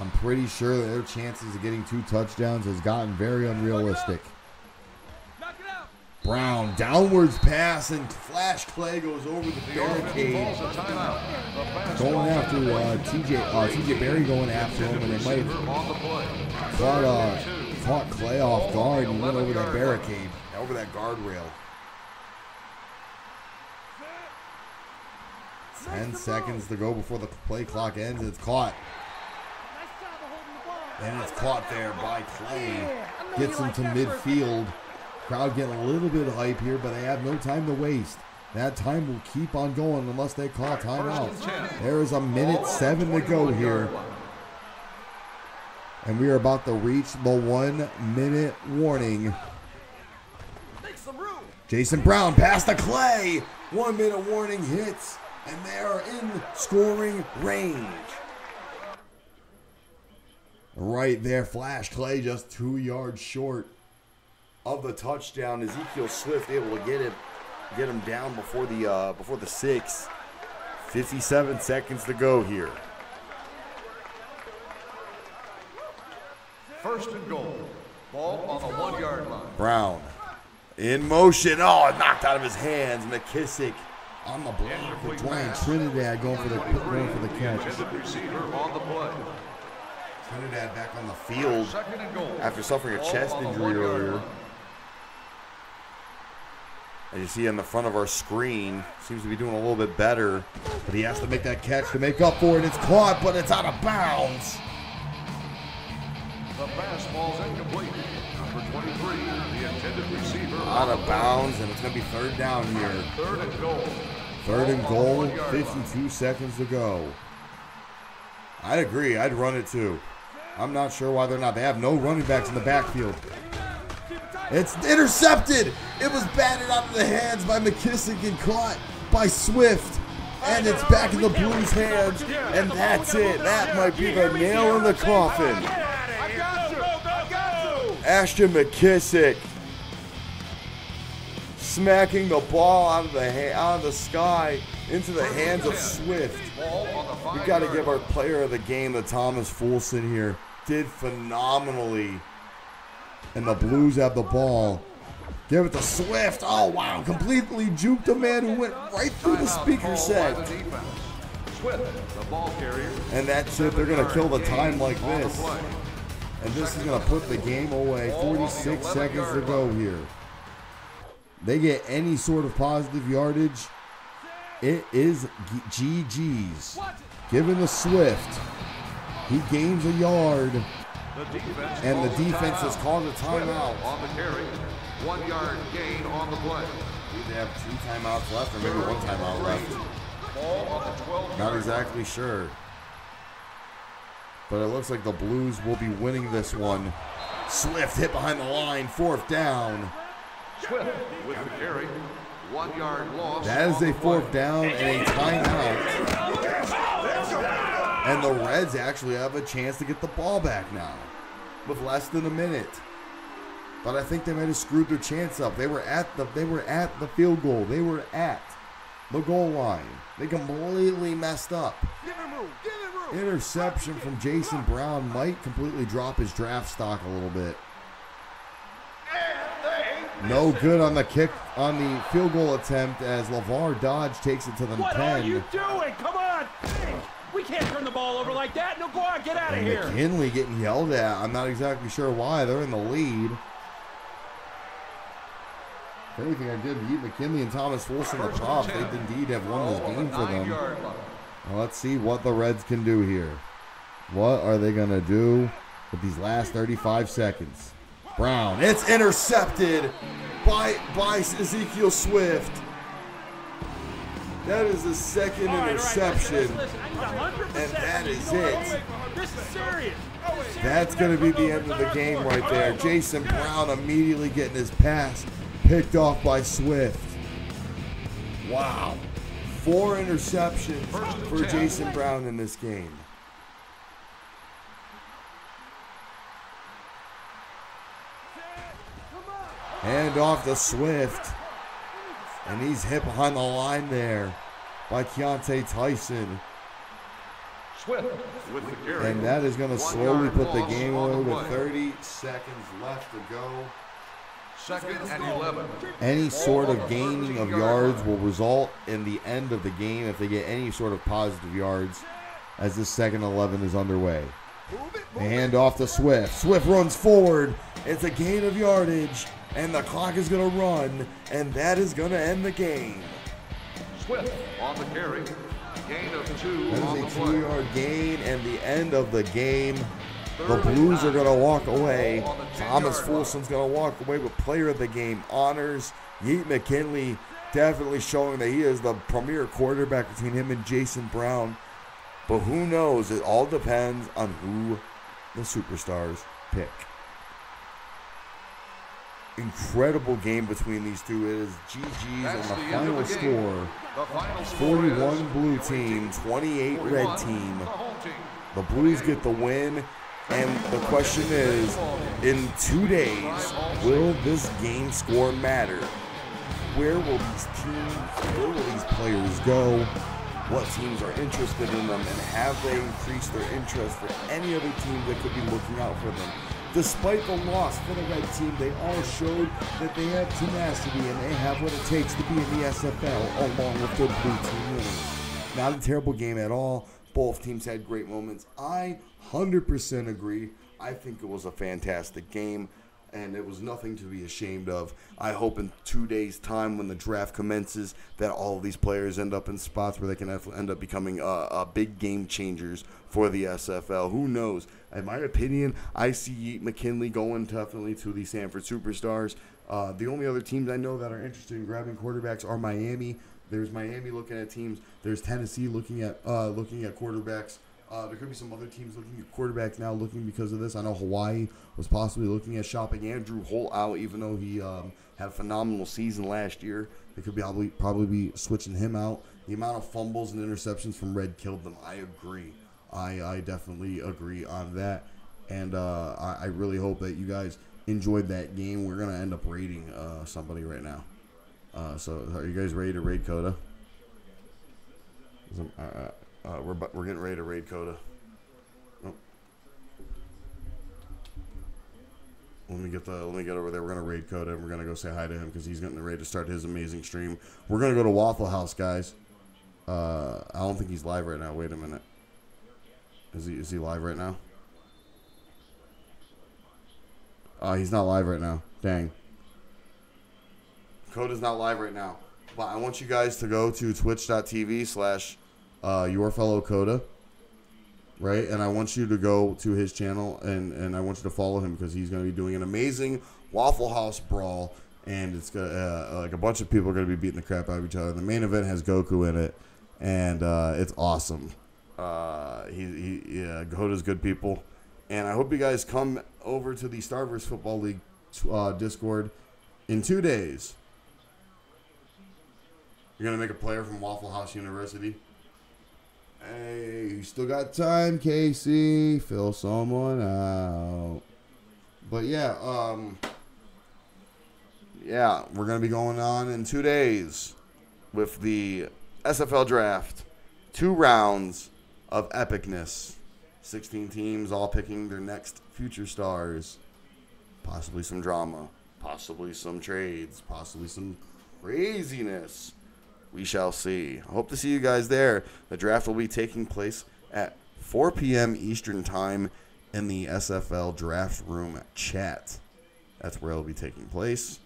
I'm pretty sure that their chances of getting 2 touchdowns has gotten very unrealistic. Brown, downwards pass, and Flash Clay goes over the barricade. Going after TJ Berry going after him, and they might have caught Clay off guard and went over that barricade, over that guardrail. 10 seconds to go before the play clock ends. It's caught. And it's caught there by Clay. Gets him to midfield. Crowd getting a little bit of hype here, but they have no time to waste. That time will keep on going unless they call timeout. There is a minute 7 to go here. And we are about to reach the 1-minute warning. Jason Brown pass to Clay. 1-minute warning hits, and they are in scoring range. Right there, Flash Clay just 2 yards short of the touchdown. Ezekiel Swift able to get him down before the 6. 57 seconds to go here. First and goal. Ball on the 1-yard line. Brown in motion. Oh, it knocked out of his hands. McKissick on the block with Dwayne Trinidad going for the catch. Intended receiver on the play. Trinidad back on the field Second and goal. after suffering a Ball chest on the injury 1-yard earlier. line. As you see on the front of our screen, seems to be doing a little bit better, but he has to make that catch to make up for it. It's caught, but it's out of bounds. The pass ball's incomplete. Number 23, the intended receiver. Out of bounds, and it's going to be 3rd down here. Third and goal. 3rd and goal, Ball on the 1-yard 52 seconds to go. I'd agree. I'd run it too. I'm not sure why they're not. They have no running backs in the backfield. It's intercepted. It was batted out of the hands by McKissick and caught by Swift. And it's back in the Blues' hands. And that's it. That might be the nail in the coffin. Ashton McKissick smacking the ball out of the sky into the hands of Swift. We got to give our player of the game, the Thomas Fulson here. Did phenomenally. And the Blues have the ball. Give it to Swift. Oh, wow. Completely juked a man who went right through the speaker set. Swift, the ball carrier. And that's it. They're going to kill the time like this. And this is going to put the game away. 46 seconds to go here. They get any sort of positive yardage, it is GG's. Given to Swift, he gains a yard. And the defense has called a timeout. On the carry, 1-yard gain on the play. They have 2 timeouts left, or maybe 1 timeout left. Ball on the 12-yard. Not exactly sure. But it looks like the Blues will be winning this one. Swift hit behind the line, 4th down. Swift with the carry, 1-yard loss. That is a 4th down and a timeout. And the Reds actually have a chance to get the ball back now with less than a minute. But I think they might have screwed their chance up. They were at the field goal. They were at the goal line. They completely messed up. Interception from Jason Brown might completely drop his draft stock a little bit. No good on the kick, on the field goal attempt as LeVar Dodge takes it to the 10. What are you doing? Come on! We can't turn the ball over like that. No, go on, get out of And here. McKinley getting yelled at. I'm not exactly sure why. They're in the lead. If anything, I did beat McKinley and Thomas Wilson the props. They indeed have won this game for them. Now let's see what the Reds can do here. What are they going to do with these last 35 seconds? Brown, it's intercepted by Ezekiel Swift. That is the second interception. And that is it. This is serious. That's going to be the end of the game right there. Jason Brown immediately getting his pass picked off by Swift. Wow. 4 interceptions for Jason Brown in this game. Hand off to Swift. And he's hit behind the line there by Keontae Tyson. Swift with the carry. And that is going to slowly put the game away with 30 seconds left to go. 2nd and 11. Any sort of gaining of yards will result in the end of the game if they get any sort of positive yards as this 2nd and 11 is underway. They hand off to Swift. Swift runs forward. It's a gain of yardage, and the clock is going to run, and that is going to end the game. Swift on the carry. Gain of 2 That on is the a play. 2-yard gain, and the end of the game. The Blues are going to walk away. Thomas Folsom's going to walk away with player of the game honors. Yeet McKinley definitely showing that he is the premier quarterback between him and Jason Brown. But who knows? It all depends on who the superstars pick. Incredible game between these two. It is GG's That's on the the end of final the game. score. The final score is 41 blue team, 28 red team. The home team. The Blues get the win, and the question is, in 2 days, will this game score matter? Where will these teams, where will these players go? What teams are interested in them, and have they increased their interest for any other team that could be looking out for them? Despite the loss for the red team, they all showed that they have tenacity and they have what it takes to be in the SFL along with their blue team winning. Not a terrible game at all. Both teams had great moments. I 100% agree. I think it was a fantastic game, and it was nothing to be ashamed of. I hope in 2 days' time when the draft commences that all of these players end up in spots where they can end up becoming big game changers for the SFL. Who knows? In my opinion, I see McKinley going definitely to the Sanford Superstars. The only other teams I know that are interested in grabbing quarterbacks are Miami. There's Miami looking at teams. There's Tennessee looking at quarterbacks. There could be some other teams looking at quarterbacks now looking because of this. I know Hawaii was possibly looking at shopping Andrew Holt out, even though he had a phenomenal season last year. They could probably be switching him out. The amount of fumbles and interceptions from Red killed them. I agree. I definitely agree on that. And I really hope that you guys enjoyed that game. We're going to end up raiding somebody right now. So are you guys ready to raid Coda? We're getting ready to raid Coda. Oh. Let me get over there. We're gonna raid Coda and we're gonna go say hi to him because he's getting ready to start his amazing stream. We're gonna go to Waffle House, guys. I don't think he's live right now. Wait a minute. Is he live right now? He's not live right now. Dang. Coda's not live right now. But I want you guys to go to twitch.tv/yourfellowcoda, right? And I want you to go to his channel and I want you to follow him because he's going to be doing an amazing Waffle House brawl, and it's like a bunch of people are going to be beating the crap out of each other. The main event has Goku in it, and it's awesome. Coda's good people, and I hope you guys come over to the Starverse Football League Discord in 2 days. You're going to make a player from Waffle House University. Hey, you still got time, Casey. Fill someone out. But yeah, we're going to be going on in 2 days with the SFL draft. 2 rounds of epicness. 16 teams all picking their next future stars. Possibly some drama. Possibly some trades. Possibly some craziness. We shall see. I hope to see you guys there. The draft will be taking place at 4 p.m. Eastern Time in the SFL Draft Room chat. That's where it'll be taking place.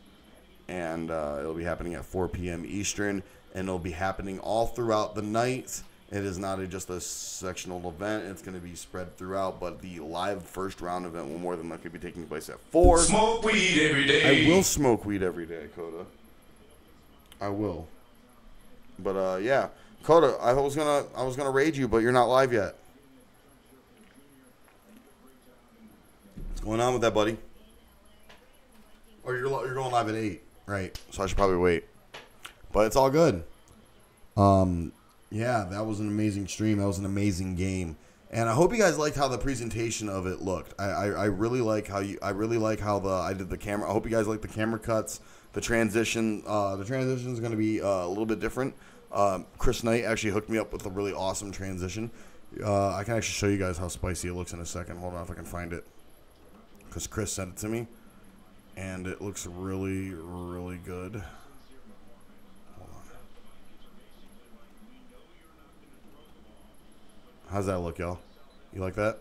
And it'll be happening at 4 p.m. Eastern. And it'll be happening all throughout the night. It is not just a sectional event. It's going to be spread throughout. But the live first round event will more than likely be taking place at 4. Smoke weed every day. I will smoke weed every day, Coda. I will. But yeah, Coda, I was gonna raid you, but you're not live yet. What's going on with that, buddy? Or you're going live at 8, right? So I should probably wait. But it's all good. Yeah, that was an amazing stream. That was an amazing game. And I hope you guys liked how the presentation of it looked. I really like how I did the camera. I hope you guys like the camera cuts, the transition. The transition is going to be a little bit different. Chris Knight actually hooked me up with a really awesome transition. I can actually show you guys how spicy it looks in a second. Hold on if I can find it. Because Chris sent it to me. And it looks really, really good. Hold on. How's that look, y'all? You like that?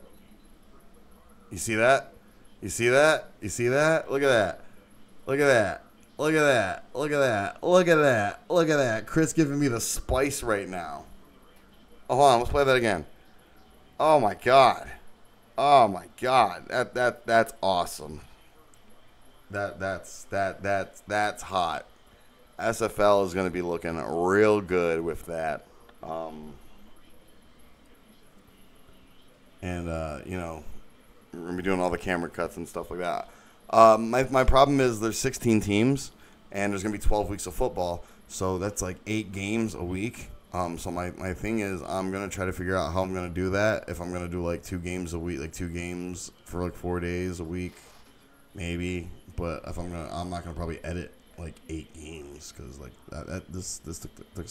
You see that? You see that? You see that? Look at that. Look at that. Look at that. Look at that. Look at that. Look at that. Chris giving me the spice right now. Oh, hold on. Let's play that again. Oh, my God. Oh, my God. That's awesome. That's hot. SFL is going to be looking real good with that. You know, we're going to be doing all the camera cuts and stuff like that. My problem is there's 16 teams, and there's going to be 12 weeks of football, so that's like 8 games a week. So my thing is I'm going to try to figure out how I'm going to do that, if I'm going to do like 2 games a week, like 2 games for like 4 days a week, maybe. But if I'm not gonna probably edit like 8 games because like this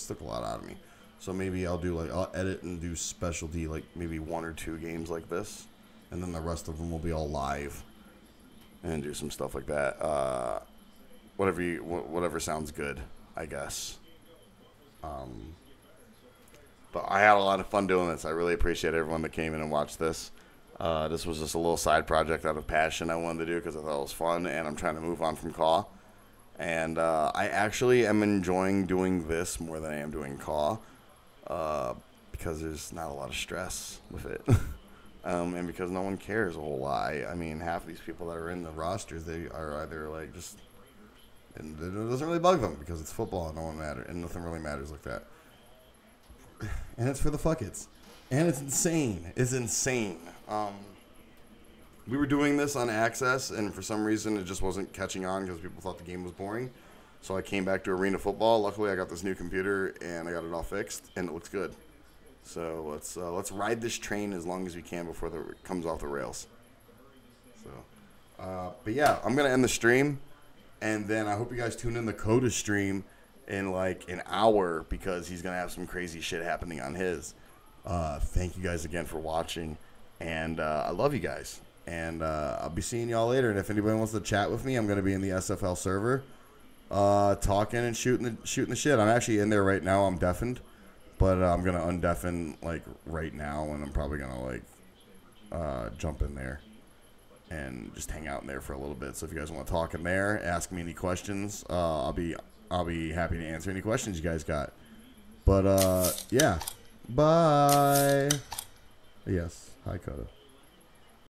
took a lot out of me. So maybe I'll edit and do specialty like maybe 1 or 2 games like this, and then the rest of them will be all live, and do some stuff like that. Whatever sounds good, I guess. But I had a lot of fun doing this. I really appreciate everyone that came in and watched this. This was just a little side project out of passion I wanted to do because I thought it was fun, and I'm trying to move on from CAW. And I actually am enjoying doing this more than I am doing CAW because there's not a lot of stress with it. And because no one cares a whole lot. I mean, half of these people that are in the rosters, they are either like just, and it doesn't really bug them because it's football and no one matters, and nothing really matters like that. And it's for the fuckets. And it's insane. It's insane. We were doing this on Access, and for some reason it just wasn't catching on because people thought the game was boring. So I came back to Arena Football. Luckily, I got this new computer, and I got it all fixed, and it looks good. So let's ride this train as long as we can before it comes off the rails. So, but yeah, I'm going to end the stream, and then I hope you guys tune in the Coda stream in like an hour because he's going to have some crazy shit happening on his. Thank you guys again for watching, and I love you guys, and I'll be seeing y'all later. And if anybody wants to chat with me, I'm going to be in the SFL server, talking and shooting the shit. I'm actually in there right now. I'm deafened, but I'm going to undeafen like right now, and I'm probably going to like jump in there and just hang out in there for a little bit. So if you guys want to talk in there, ask me any questions, I'll be happy to answer any questions you guys got. But yeah. Bye. Yes. Hi, Coda.